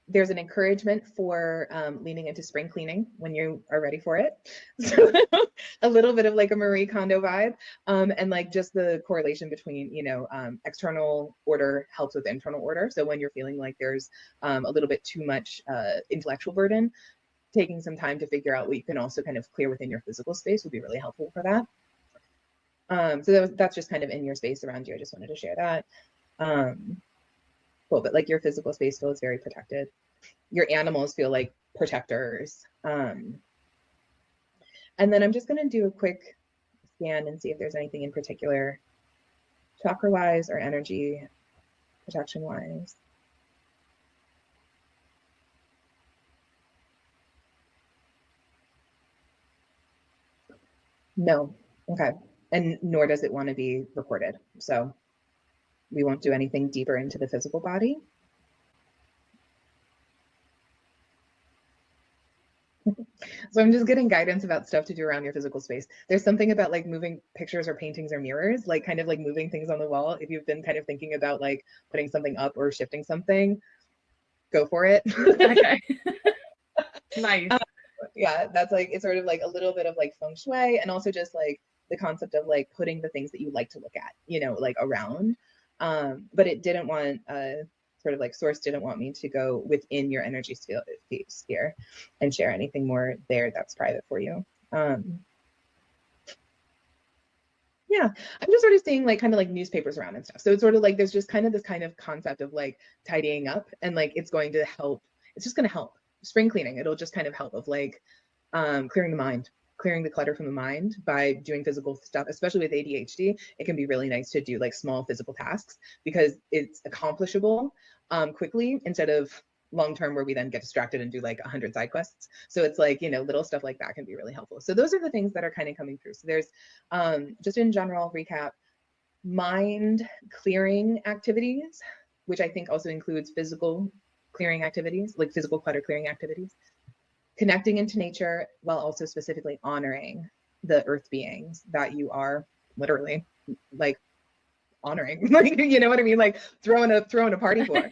There's an encouragement for leaning into spring cleaning when you are ready for it. So a little bit of like a Marie Kondo vibe, and like just the correlation between, external order helps with internal order. So when you're feeling like there's a little bit too much intellectual burden, taking some time to figure out what you can also kind of clear within your physical space would be really helpful for that. So that's just kind of in your space around you. I just wanted to share that. Cool, but like your physical space feels very protected. Your animals feel like protectors. And then I'm just going to do a quick scan and see if there's anything in particular chakra wise or energy protection wise. No. Okay. And nor does it want to be recorded. So we won't do anything deeper into the physical body. So I'm just getting guidance about stuff to do around your physical space. There's something about like moving pictures or paintings or mirrors, like kind of like moving things on the wall. If you've been kind of thinking about like putting something up or shifting something, go for it. Okay. Nice. Yeah, that's like, it's sort of like a little bit of like feng shui, and also just like the concept of like putting the things that you like to look at, like around. But it didn't want sort of like source didn't want me to go within your energy sphere and share anything more there that's private for you. Yeah, I'm just sort of seeing like kind of like newspapers around and stuff. So it's sort of like there's just kind of this kind of concept of like tidying up, and like it's going to help. It's just going to help. Spring cleaning, it'll just kind of help of like clearing the mind, clearing the clutter from the mind by doing physical stuff, especially with ADHD. It can be really nice to do like small physical tasks because it's accomplishable quickly instead of long term where we then get distracted and do like 100 side quests. So it's like, you know, little stuff like that can be really helpful. So those are the things that are kind of coming through. So there's just in general recap, mind clearing activities, which I think also includes physical clearing activities, like physical clutter clearing activities, connecting into nature while also specifically honoring the earth beings that you are literally like honoring, like, you know what I mean? Like throwing a party for.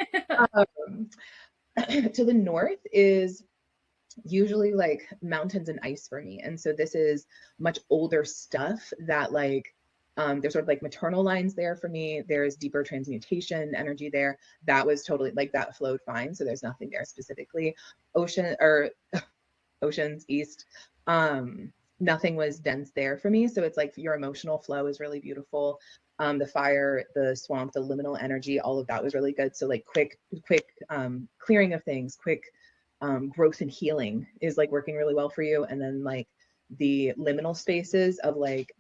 To the north is usually like mountains and ice for me. And so this is much older stuff that like, there's sort of like maternal lines there for me. There's deeper transmutation energy there. That was totally like that flowed fine. So there's nothing there specifically. Oceans east, nothing was dense there for me. So it's like your emotional flow is really beautiful. The fire, the swamp, the liminal energy, all of that was really good. So like quick clearing of things, quick growth and healing is like working really well for you. And then like the liminal spaces of like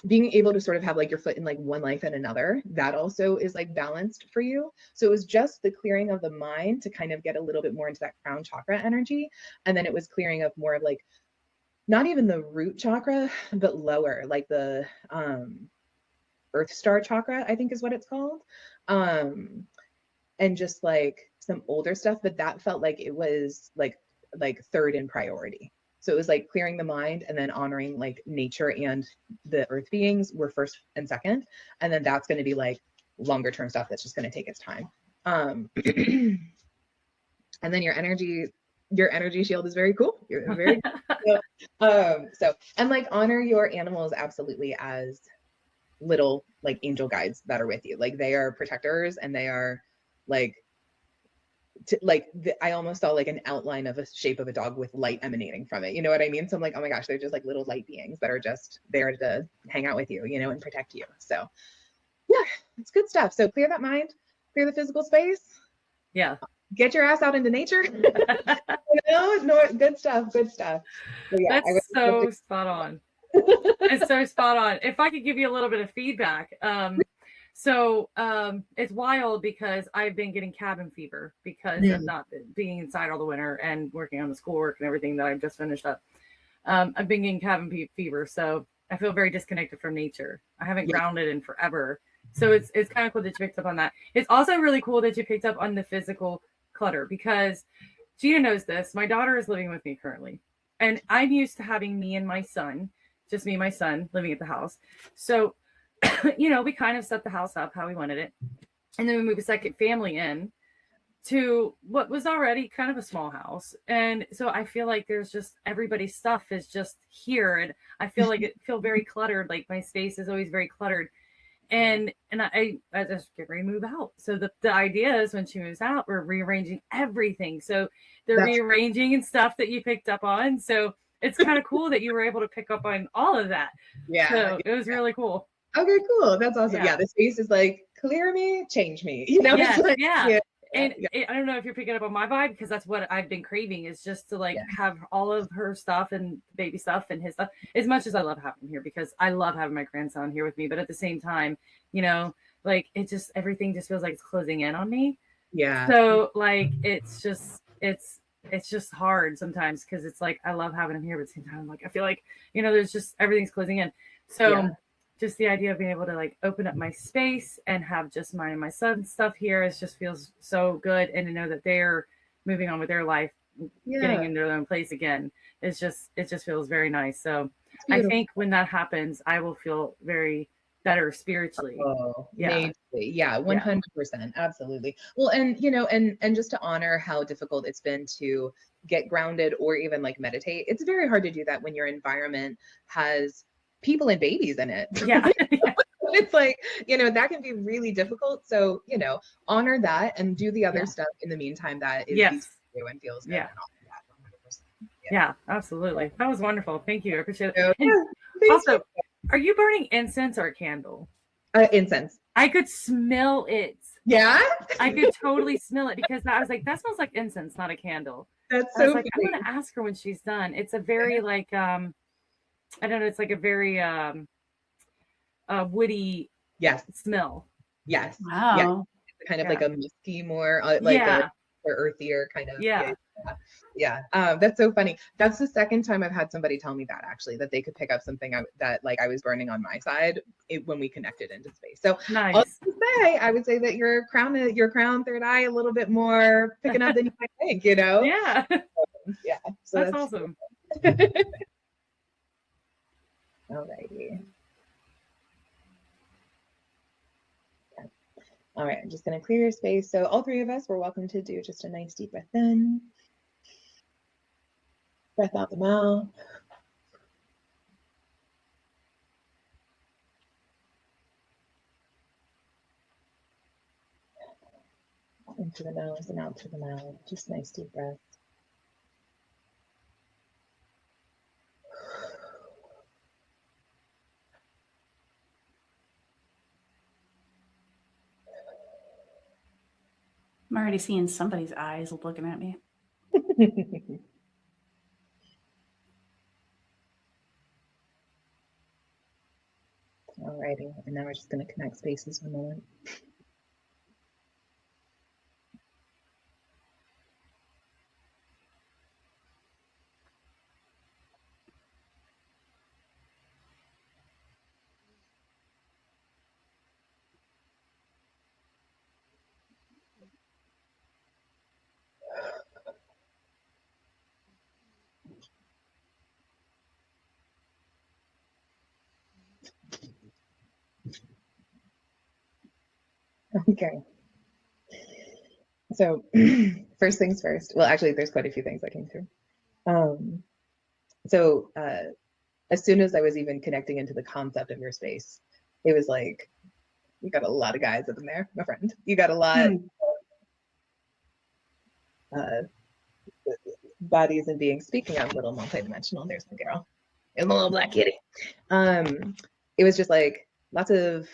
being able to sort of have like your foot in like one life and another, that also is like balanced for you. So it was just the clearing of the mind to kind of get a little bit more into that crown chakra energy. And then it was clearing of more of like, not even the root chakra, but lower, like the earth star chakra, I think is what it's called. And just like some older stuff, but that felt like it was like third in priority. So it was like clearing the mind and then honoring like nature and the earth beings were first and second. And then that's going to be like longer term stuff that's just going to take its time. And then your energy shield is very cool. You're very so and like honor your animals absolutely as little like angel guides that are with you. Like they are protectors and they are like I almost saw like an outline of a shape of a dog with light emanating from it. You know what I mean? So I'm like, oh my gosh, they're just like little light beings that are just there to hang out with you, you know, and protect you. So yeah, it's good stuff. So clear that mind, clear the physical space. Yeah. Get your ass out into nature. You know, good stuff. Good stuff. So yeah, that's so spot on. It's so spot on. If I could give you a little bit of feedback, it's wild because I've been getting cabin fever because of not being inside all the winter and working on the schoolwork and everything that I've just finished up. I've been getting cabin fever, so I feel very disconnected from nature. I haven't grounded in forever, so it's kind of cool that you picked up on that. It's also really cool that you picked up on the physical clutter because Gina knows this. My daughter is living with me currently, and I'm used to having me and my son, just me and my son, living at the house. So you know, we kind of set the house up how we wanted it. And then we moved a second family in to what was already kind of a small house. And so I feel like there's just everybody's stuff is just here. And I feel like it feel very cluttered. Like my space is always very cluttered. And I just get ready to move out. So the idea is when she moves out, we're rearranging everything. So they're rearranging and stuff that you picked up on. So it's kind of cool that you were able to pick up on all of that. Yeah. So it was really cool. Okay, cool. That's awesome. Yeah, the space is like clear me, change me. You know, yes, like, And I don't know if you're picking up on my vibe because that's what I've been craving is just to like have all of her stuff and baby stuff and his stuff. As much as I love having him here because I love having my grandson here with me, but at the same time, you know, like it just everything just feels like it's closing in on me. Yeah. So like it's just hard sometimes because it's like I love having him here, but at the same time, like I feel like you know there's just everything's closing in. So. Just the idea of being able to like open up my space and have just mine and my son's stuff here is just feels so good. And to know that they're moving on with their life, getting into their own place again, it just feels very nice. So I think when that happens, I will feel very better spiritually. Oh, yeah. 100%. Absolutely. Well, and you know, and just to honor how difficult it's been to get grounded or even like meditate. It's very hard to do that when your environment has people and babies in it. Yeah. It's like, you know, that can be really difficult. So, you know, honor that and do the other stuff in the meantime that is easy to do and feels good. Yeah. And all that, 100%. Yeah, absolutely. That was wonderful. Thank you. I appreciate it. Also, are you burning incense or a candle? Incense. I could smell it. Yeah? I could totally smell it because I was like, that smells like incense, not a candle. That's I was so like, I'm funny. gonna ask her when she's done. It's a very like I don't know, it's like a very woody Yes, smell. yes, yes. Wow. Kind of Yeah. like a musky, more like a Yeah. or earthier kind of. Yeah, Yeah. yeah. That's so funny. That's the second time I've had somebody tell me that actually, that they could pick up something that like I was burning on my side when we connected into space. So I'll Nice. say, I would say that your crown third eye a little bit more picking up than you might think, you know? Yeah. Yeah. So That's that's awesome. alrighty. All right, I'm just going to clear your space. So all three of us, we're welcome to do just a nice deep breath in, breath out the mouth. Into the nose and out through the mouth. Just nice deep breath. I'm already seeing somebody's eyes looking at me. Alrighty, and now we're just going to connect spaces for a moment. Okay. So first things first. Well, actually, there's quite a few things that came through. So as soon as I was even connecting into the concept of your space, it was like, you got a lot of guys up in there, my friend. You got a lot uh, bodies and beings. Speaking of little multidimensional, there's my girl and the little black kitty. It was just like lots of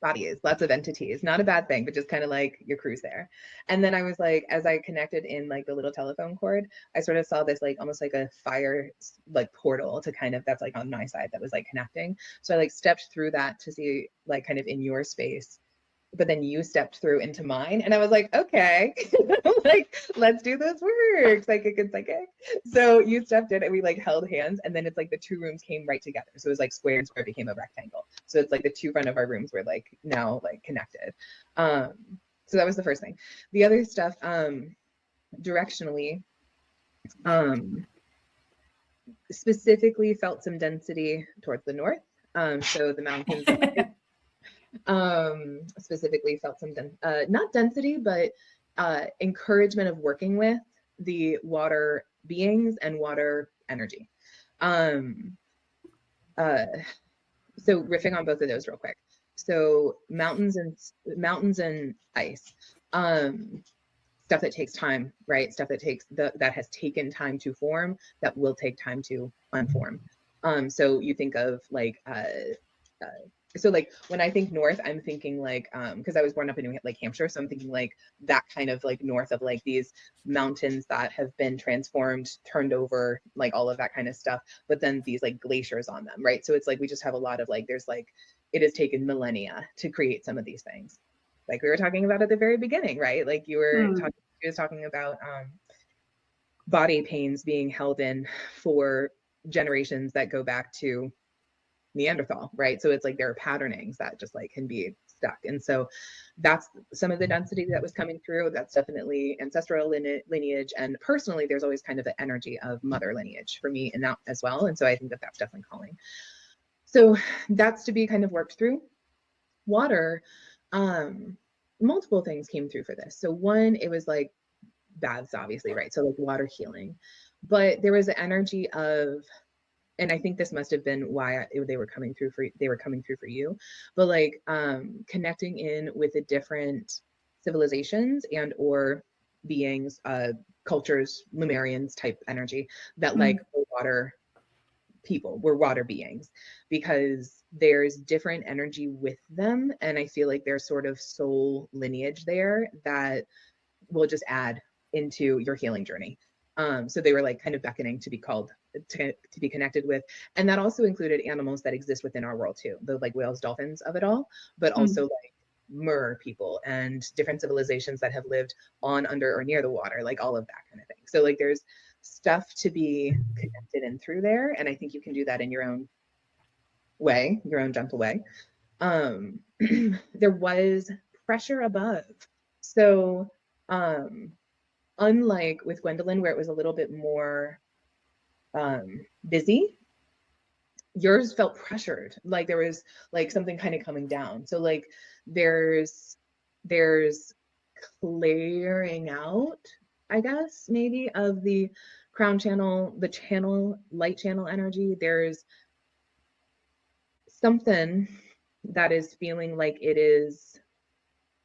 bodies, lots of entities, not a bad thing, but just kind of like your crew's there. And then I was like, as I connected in like the little telephone cord, I sort of saw this like almost like a fire like portal to kind of, that's like on my side that was like connecting. So I like stepped through that to see like kind of in your space, but then you stepped through into mine and I was like, okay, like, let's do this work, psychic and psychic. So you stepped in and we like held hands, and then it's like the two rooms came right together. So it was like square and square became a rectangle. So it's like the two front of our rooms were like now like connected. So that was the first thing. The other stuff, directionally, specifically felt some density towards the north. So the mountains specifically felt some not density, but encouragement of working with the water beings and water energy. So riffing on both of those real quick. So mountains and ice, stuff that takes time, right? Stuff that takes that has taken time to form, that will take time to unform. So you think of like so like when I think north, I'm thinking like because I was born up in like Hampshire, so I'm thinking like that kind of like north of like these mountains that have been transformed, turned over, like all of that kind of stuff, but then these like glaciers on them, right? So it's like we just have a lot of like, there's like, it has taken millennia to create some of these things, like we were talking about at the very beginning, right? Like you was talking about body pains being held in for generations that go back to Neanderthal, right? So it's like there are patternings that just like can be stuck. And so that's some of the density that was coming through. That's definitely ancestral lineage. And personally, there's always kind of the energy of mother lineage for me in that as well. And so I think that that's definitely calling. So that's to be kind of worked through. Water, multiple things came through for this. So one, it was like baths, obviously, right? So like water healing. But there was the energy of, and I think this must have been why they were coming through for you, but like connecting in with the different civilizations and or beings, cultures, Lemurians type energy that like water people, were water beings, because there's different energy with them, and I feel like there's sort of soul lineage there that will just add into your healing journey. So they were like kind of beckoning to be called, to be connected with. And that also included animals that exist within our world too, the like whales, dolphins of it all, but also like mer people and different civilizations that have lived on, under, or near the water, like all of that kind of thing. So like there's stuff to be connected in through there. And I think you can do that in your own way, your own gentle way. There was pressure above. So unlike with Gwendolyn, where it was a little bit more busy, yours felt pressured, like there was like something kind of coming down. So like there's clearing out, I guess, maybe, of the crown channel, the channel, light channel energy. There's something that is feeling like it is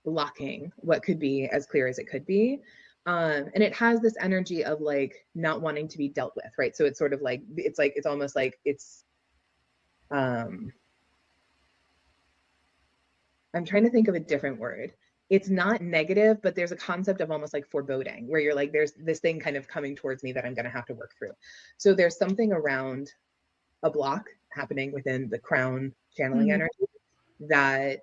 blocking what could be as clear as it could be. And it has this energy of like not wanting to be dealt with, right? So it's sort of like, it's almost like it's, I'm trying to think of a different word. It's not negative, but there's a concept of almost like foreboding, where you're like, there's this thing kind of coming towards me that I'm going to have to work through. So there's something around a block happening within the crown channeling energy that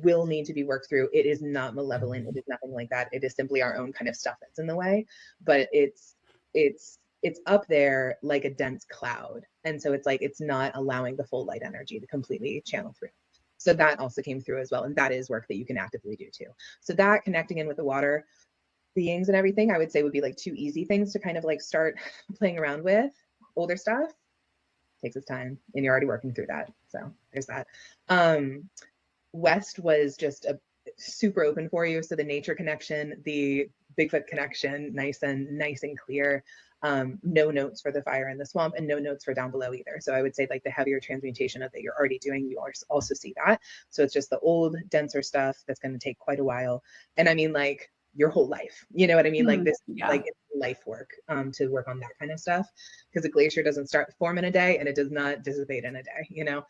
will need to be worked through. It is not malevolent. It is nothing like that. It is simply our own kind of stuff that's in the way, but it's up there like a dense cloud. And so it's like, it's not allowing the full light energy to completely channel through. So that also came through as well. And that is work that you can actively do too. So that, connecting in with the water beings and everything, I would say would be like two easy things to kind of like start playing around with. Older stuff takes its time, and you're already working through that. So there's that. West was just a super open for you. So the nature connection, the Bigfoot connection, nice and clear. No notes for the fire in the swamp, and no notes for down below either. So I would say like the heavier transmutation of that you're already doing, you also see that. So it's just the old, denser stuff that's going to take quite a while. And I mean, like your whole life, you know what I mean? Like this, like it's life work to work on that kind of stuff, because a glacier doesn't start to form in a day, and it does not dissipate in a day, you know.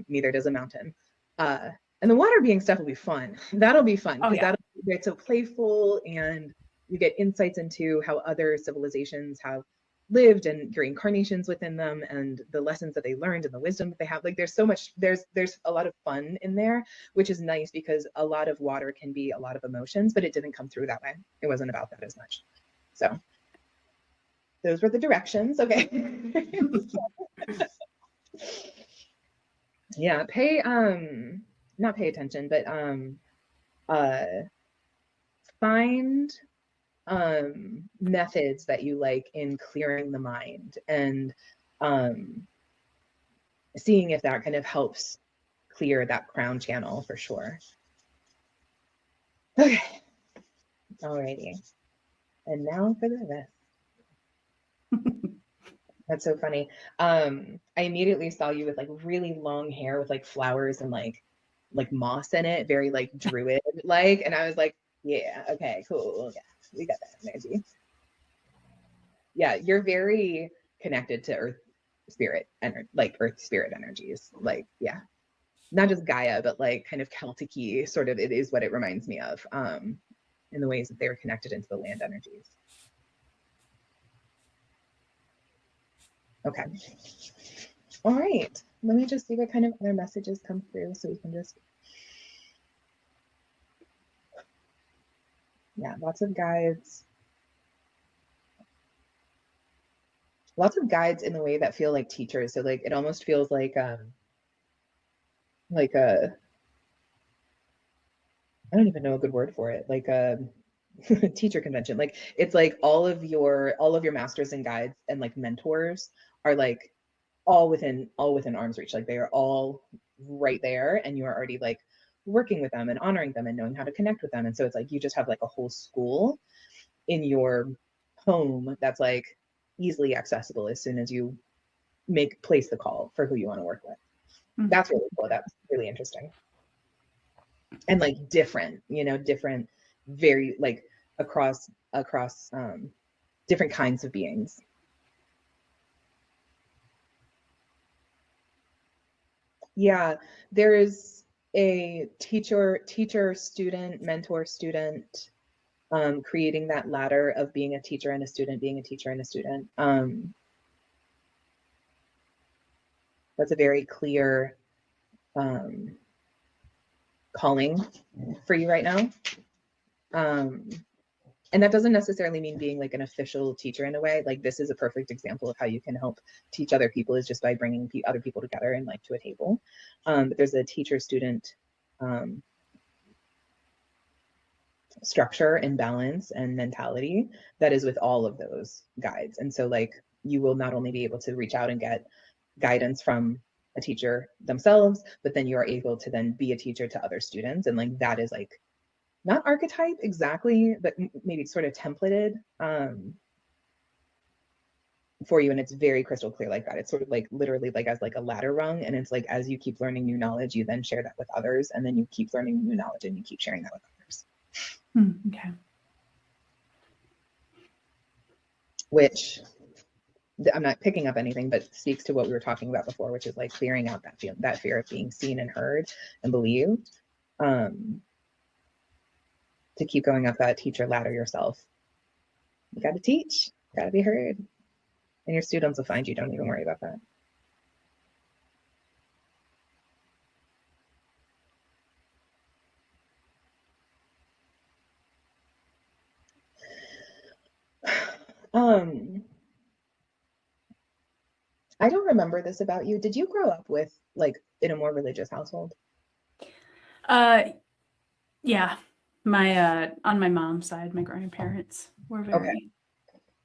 Neither does a mountain. And the water being stuff will be fun. That'll be fun, because that'll get so playful, and you get insights into how other civilizations have lived and your incarnations within them, and the lessons that they learned and the wisdom that they have. Like there's so much, there's a lot of fun in there, which is nice, because a lot of water can be a lot of emotions, but it didn't come through that way. It wasn't about that as much. So those were the directions. Okay. Yeah, not pay attention, but find methods that you like in clearing the mind, and seeing if that kind of helps clear that crown channel for sure. Okay. Alrighty. And now for the rest. That's so funny. I immediately saw you with like really long hair with like flowers and like moss in it, very like druid like, and I was like, yeah, okay, cool. Yeah, we got that energy. Yeah, you're very connected to earth spirit and like earth spirit energies. Like, yeah. Not just Gaia, but like kind of Celtic-y sort of, it is what it reminds me of, in the ways that they were connected into the land energies. Okay. All right. Let me just see what kind of other messages come through, so we can just, yeah, lots of guides. Lots of guides in the way that feel like teachers. So like it almost feels like a I don't even know a good word for it, like a teacher convention. Like it's like all of your masters and guides and like mentors are like all within arm's reach. Like they are all right there, and you are already like working with them and honoring them and knowing how to connect with them. And so it's like you just have like a whole school in your home that's like easily accessible as soon as you place the call for who you want to work with. That's really cool. That's really interesting. And like different, different, very like across different kinds of beings. Yeah, there is a teacher, student, mentor, student creating that ladder of being a teacher and a student, being a teacher and a student. That's a very clear calling for you right now. And that doesn't necessarily mean being like an official teacher in a way. Like this is a perfect example of how you can help teach other people, is just by bringing other people together and like to a table. But there's a teacher-student structure and balance and mentality that is with all of those guides. And so like you will not only be able to reach out and get guidance from a teacher themselves, but then you are able to then be a teacher to other students. And like that is like not archetype exactly, but maybe sort of templated for you. And it's very crystal clear like that. It's sort of like literally like as like a ladder rung. And it's like, as you keep learning new knowledge, you then share that with others. And then you keep learning new knowledge and you keep sharing that with others. Okay. Which I'm not picking up anything, but speaks to what we were talking about before, which is like clearing out that fear of being seen and heard and believed. To keep going up that teacher ladder yourself. You got to teach, got to be heard. And your students will find you. Don't even worry about that. I don't remember this about you. Did you grow up with like in a more religious household? Yeah. My on my mom's side, my grandparents were very Okay.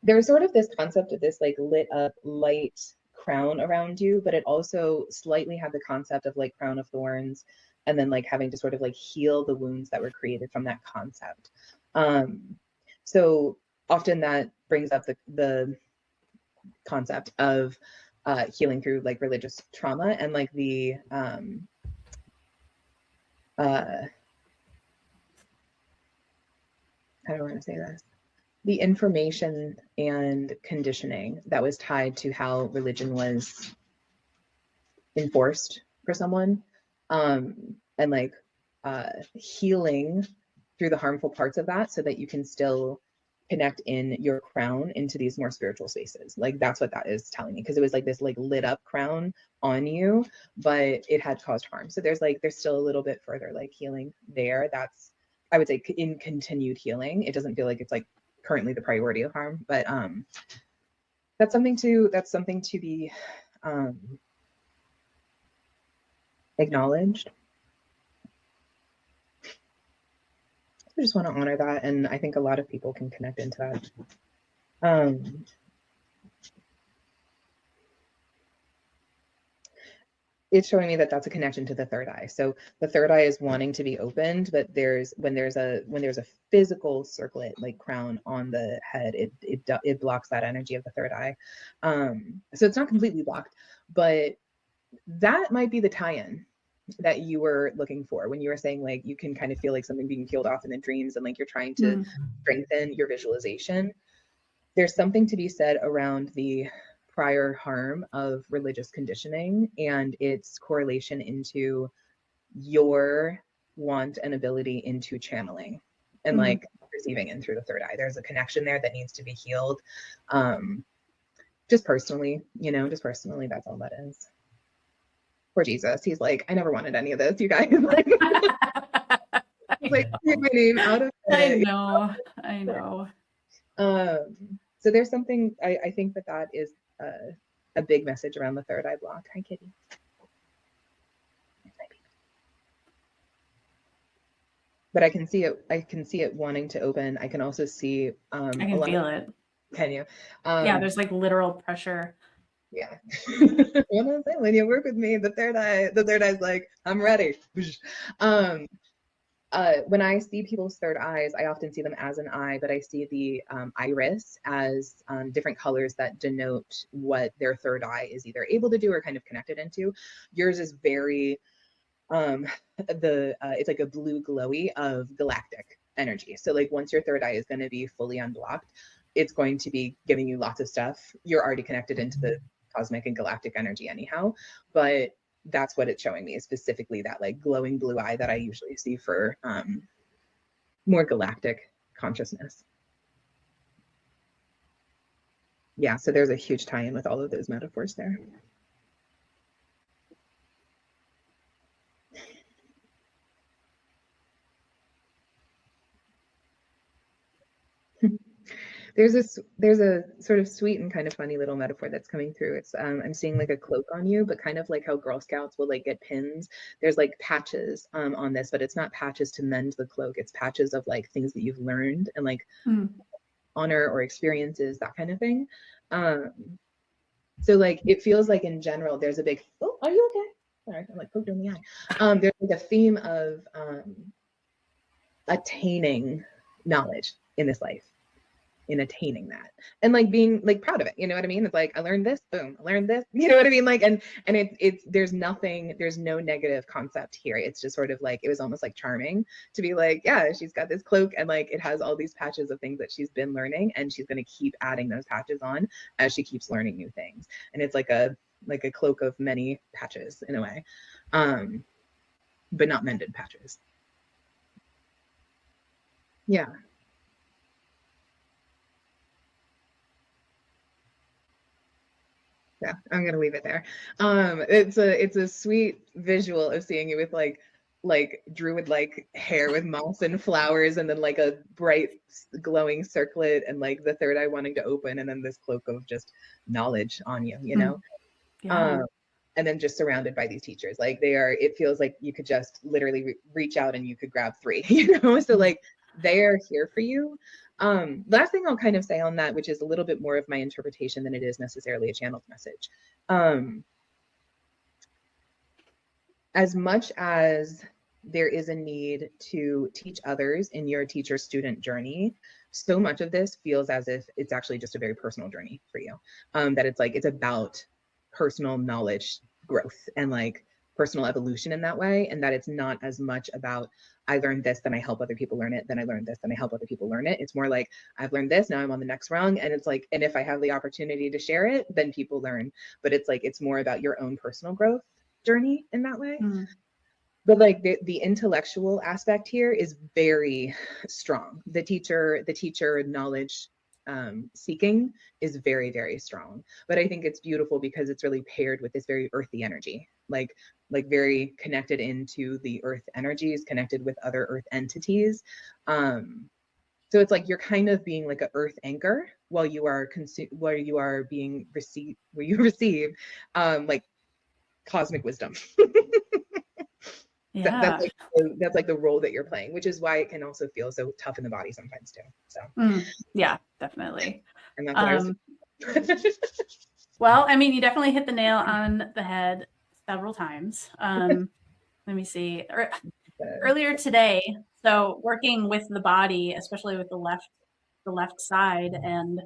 There's sort of this concept of this like lit up light crown around you, but it also slightly had the concept of like crown of thorns, and then like having to sort of like heal the wounds that were created from that concept. So often that brings up the concept of healing through like religious trauma and like the how do I want to say this? The information and conditioning that was tied to how religion was enforced for someone, and like healing through the harmful parts of that so that you can still connect in your crown into these more spiritual spaces. Like that's what that is telling me, because it was like this like lit up crown on you, but it had caused harm. So there's still a little bit further like healing there. That's, I would say, in continued healing. It doesn't feel like it's like currently the priority of harm, but that's something to be acknowledged. I just want to honor that, and I think a lot of people can connect into that. It's showing me that that's a connection to the third eye. So the third eye is wanting to be opened, but when there's a physical circlet like crown on the head, it blocks that energy of the third eye. So it's not completely blocked, but that might be the tie-in that you were looking for when you were saying like you can kind of feel like something being peeled off in the dreams, and like you're trying to strengthen your visualization. There's something to be said around the prior harm of religious conditioning and its correlation into your want and ability into channeling and like receiving in through the third eye. There's a connection there that needs to be healed. Just personally, that's all that is. Poor Jesus. He's like, I never wanted any of this, you guys. Like, like take my name out of it. I know. So there's something, I think that is a big message around the third eye block. Hi, kitty. But I can see it wanting to open. I can also see I can feel it. Can you? Yeah, there's like literal pressure. Yeah. When you work with me, the third eye's like, I'm ready. When I see people's third eyes, I often see them as an eye, but I see the iris as different colors that denote what their third eye is either able to do or kind of connected into. Yours is very, it's like a blue glowy of galactic energy. So like once your third eye is going to be fully unblocked, it's going to be giving you lots of stuff. You're already connected into the cosmic and galactic energy anyhow, but that's what it's showing me, is specifically that like glowing blue eye that I usually see for more galactic consciousness. Yeah, so there's a huge tie-in with all of those metaphors there. There's a sort of sweet and kind of funny little metaphor that's coming through. It's I'm seeing like a cloak on you, but kind of like how Girl Scouts will like get pins. There's like patches on this, but it's not patches to mend the cloak. It's patches of like things that you've learned and like honor or experiences, that kind of thing. So like it feels like in general there's a big, oh, are you okay? Sorry, I'm like poked in the eye. There's like a theme of attaining knowledge in this life, in attaining that, and like being like proud of it, you know what I mean? It's like I learned this, boom, I learned this, you know what I mean? Like and it's there's no negative concept here. It's just sort of like it was almost like charming to be like, yeah, she's got this cloak and like it has all these patches of things that she's been learning, and she's going to keep adding those patches on as she keeps learning new things. And it's like a cloak of many patches in a way, but not mended patches. Yeah. Yeah, I'm gonna leave it there. It's a sweet visual of seeing you with like druid like hair with moss and flowers, and then like a bright glowing circlet, and like the third eye wanting to open, and then this cloak of just knowledge on you, you know. Yeah. And then just surrounded by these teachers, like it feels like you could just literally reach out and you could grab three, you know. So like they are here for you. Last thing I'll kind of say on that, which is a little bit more of my interpretation than it is necessarily a channeled message. As much as there is a need to teach others in your teacher-student journey, so much of this feels as if it's actually just a very personal journey for you. That it's like, it's about personal knowledge growth and like personal evolution in that way, and that it's not as much about I learned this, then I help other people learn it, then I learned this, then I help other people learn it. It's more like I've learned this, now I'm on the next rung, and it's like, and if I have the opportunity to share it, then people learn. But it's like it's more about your own personal growth journey in that way. But like the intellectual aspect here is very strong. The teacher knowledge seeking is very, very strong. But I think it's beautiful because it's really paired with this very earthy energy, like very connected into the earth energies, connected with other earth entities. So it's like you're kind of being like an earth anchor while you are being received, where you receive like cosmic wisdom. Yeah. That's like the role that you're playing, which is why it can also feel so tough in the body sometimes too. So yeah, definitely. And that's what I was well, I mean, you definitely hit the nail on the head several times. Let me see. Earlier today, so working with the body, especially with the left side, and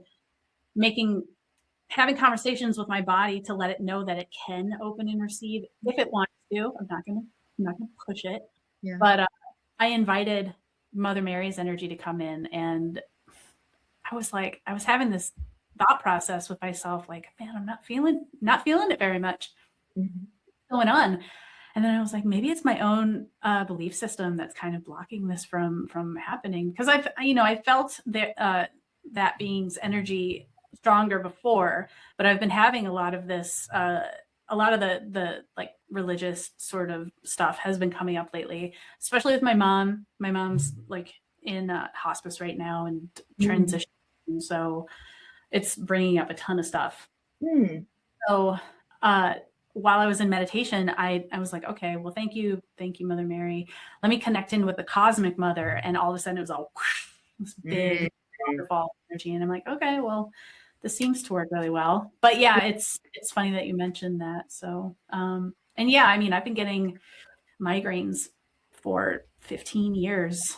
having conversations with my body to let it know that it can open and receive if it wants to. I'm not gonna push it. Yeah. But I invited Mother Mary's energy to come in, and I was having this thought process with myself, like, man, I'm not feeling it very much. What's going on? And then I was like, maybe it's my own belief system that's kind of blocking this from happening. Because I felt that being's energy stronger before, but I've been having a lot of this, a lot of the like religious sort of stuff has been coming up lately, especially with my mom. My mom's like in hospice right now and transition, so it's bringing up a ton of stuff. So while I was in meditation, I was like, okay, well, thank you, Mother Mary. Let me connect in with the cosmic mother. And all of a sudden it was all this big waterfall energy. And I'm like, okay, well, this seems to work really well. But yeah, it's funny that you mentioned that. So, and yeah, I mean, I've been getting migraines for 15 years,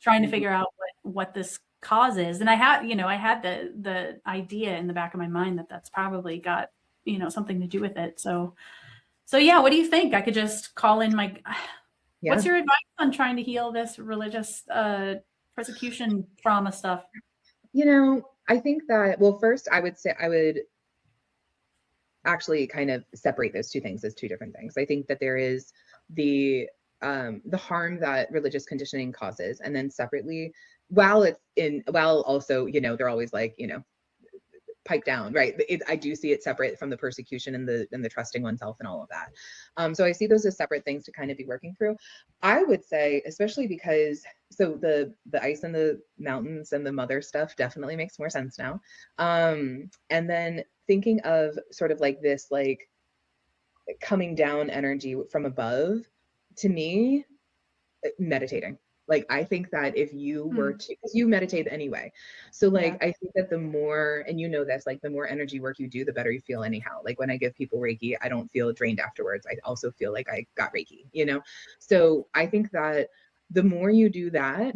trying to figure out what this cause is. And I had the idea in the back of my mind that that's probably got, something to do with it. So yeah, what do you think? I could just call in what's your advice on trying to heal this religious persecution trauma stuff? I think that, well, first I would say I would actually kind of separate those two things as two different things. I think that there is the the harm that religious conditioning causes, and then separately, while also, they're always like, pipe down, right? I do see it separate from the persecution and the trusting oneself and all of that. So I see those as separate things to kind of be working through. I would say, especially because, so the ice and the mountains and the mother stuff definitely makes more sense now. And then thinking of sort of like this, like coming down energy from above, to me, meditating. Like, I think that if you were to, because you meditate anyway. So like, I think that the more, and this, like the more energy work you do, the better you feel anyhow. Like when I give people Reiki, I don't feel drained afterwards. I also feel like I got Reiki, So I think that the more you do that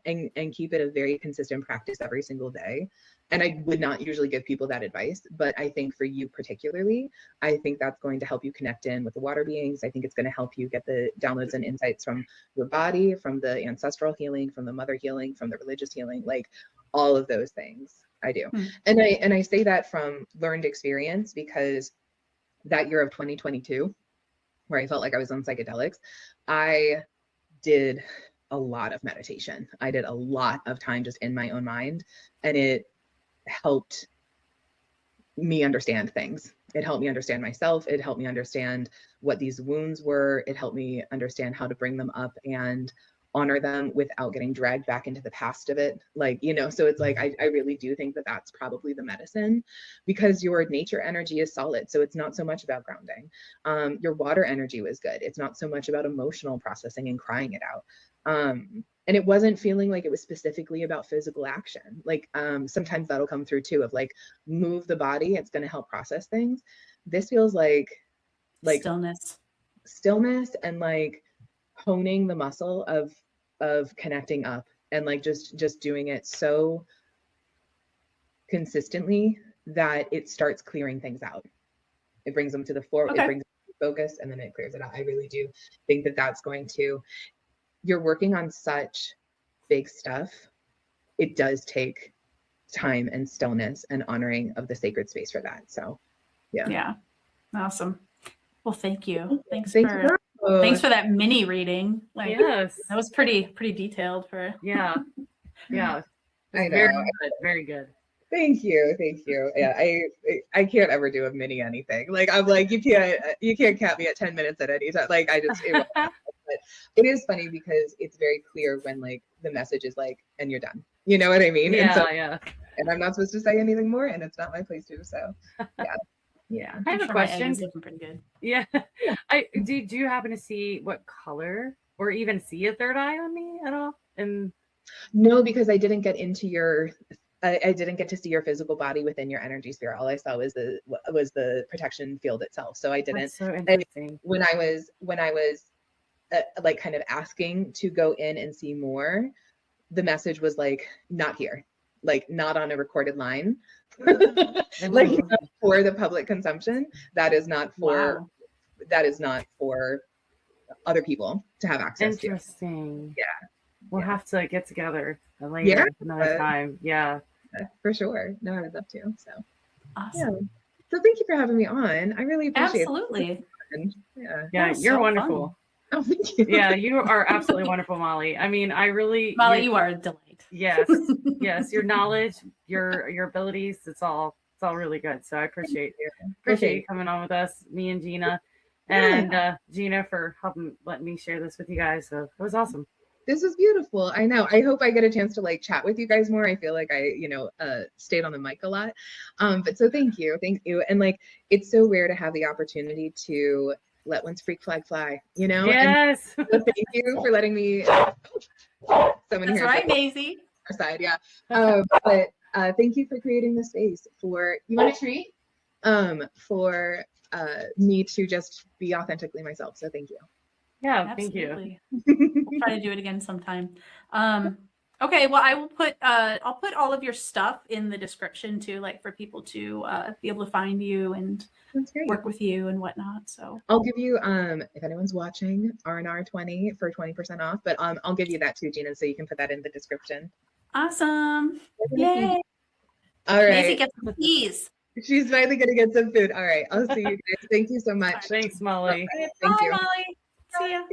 and keep it a very consistent practice every single day, and I would not usually give people that advice, but I think for you particularly, I think that's going to help you connect in with the water beings. I think it's going to help you get the downloads and insights from your body, from the ancestral healing, from the mother healing, from the religious healing, like all of those things I do. And I say that from learned experience, because that year of 2022, where I felt like I was on psychedelics, I did a lot of meditation. I did a lot of time just in my own mind, and it helped me understand things. It helped me understand myself. It helped me understand what these wounds were. It helped me understand how to bring them up and honor them without getting dragged back into the past of it. Like, so it's like, I really do think that that's probably the medicine, because your nature energy is solid. So it's not so much about grounding. Your water energy was good. It's not so much about emotional processing and crying it out. And it wasn't feeling like it was specifically about physical action. Like sometimes that'll come through too, of like, move the body, it's going to help process things. This feels like stillness and like honing the muscle of connecting up, and like just doing it so consistently that it starts clearing things out. It brings them to the floor, it brings them to focus, and then it clears it out. I really do think that that's going to, you're working on such big stuff. It does take time and stillness and honoring of the sacred space for that. So yeah, awesome. Well, thank you. Thanks for that mini reading. Like, yes, that was pretty detailed for. Yeah. I know. Very good. Thank you. Yeah, I can't ever do a mini anything. Like, I'm like, you can't cap me at 10 minutes at any time. Like, but it is funny because it's very clear when like the message is like, and you're done. You know what I mean? Yeah. And I'm not supposed to say anything more, and it's not my place to. So yeah. I have a question. Looking pretty good. Yeah. Do you happen to see what color, or even see a third eye on me at all? And no, because I didn't get into I didn't get to see your physical body within your energy sphere. All I saw was the protection field itself. So I didn't. That's so interesting. When I was like kind of asking to go in and see more, the message was like, not here, like not on a recorded line, like not for the public consumption. That is not for other people to have access to. Interesting. Yeah. We'll have to get together later another time. Yeah. For sure. No, I would love to. So awesome. Yeah. So thank you for having me on. I really appreciate it. Yeah, you're wonderful. Fun. Oh, thank you. Yeah, you are absolutely wonderful, Molly. I mean, Molly, you are a delight. Yes. Your knowledge, your abilities, it's all really good. So I appreciate you coming on with us, me and Gina, and Gina for letting me share this with you guys. So it was awesome. This is beautiful. I know. I hope I get a chance to like chat with you guys more. I feel like I, stayed on the mic a lot. But so thank you. And like, it's so rare to have the opportunity to let one's freak flag fly, Yes. And so thank you for letting me. That's right, Maisie. Our side, yeah. But thank you for creating the space for. You want a treat? For me to just be authentically myself. So thank you. Yeah, absolutely. Thank you. We'll try to do it again sometime. Okay, well, I will I'll put all of your stuff in the description too, like for people to be able to find you and work with you and whatnot. So I'll give you, if anyone's watching, R&R 20 for 20% off, but I'll give you that too, Gina, so you can put that in the description. Awesome. Yay. All right. Maisie gets some keys. She's finally going to get some food. All right. I'll see you guys. Thank you so much. Thanks, Molly. Bye, Molly. See ya.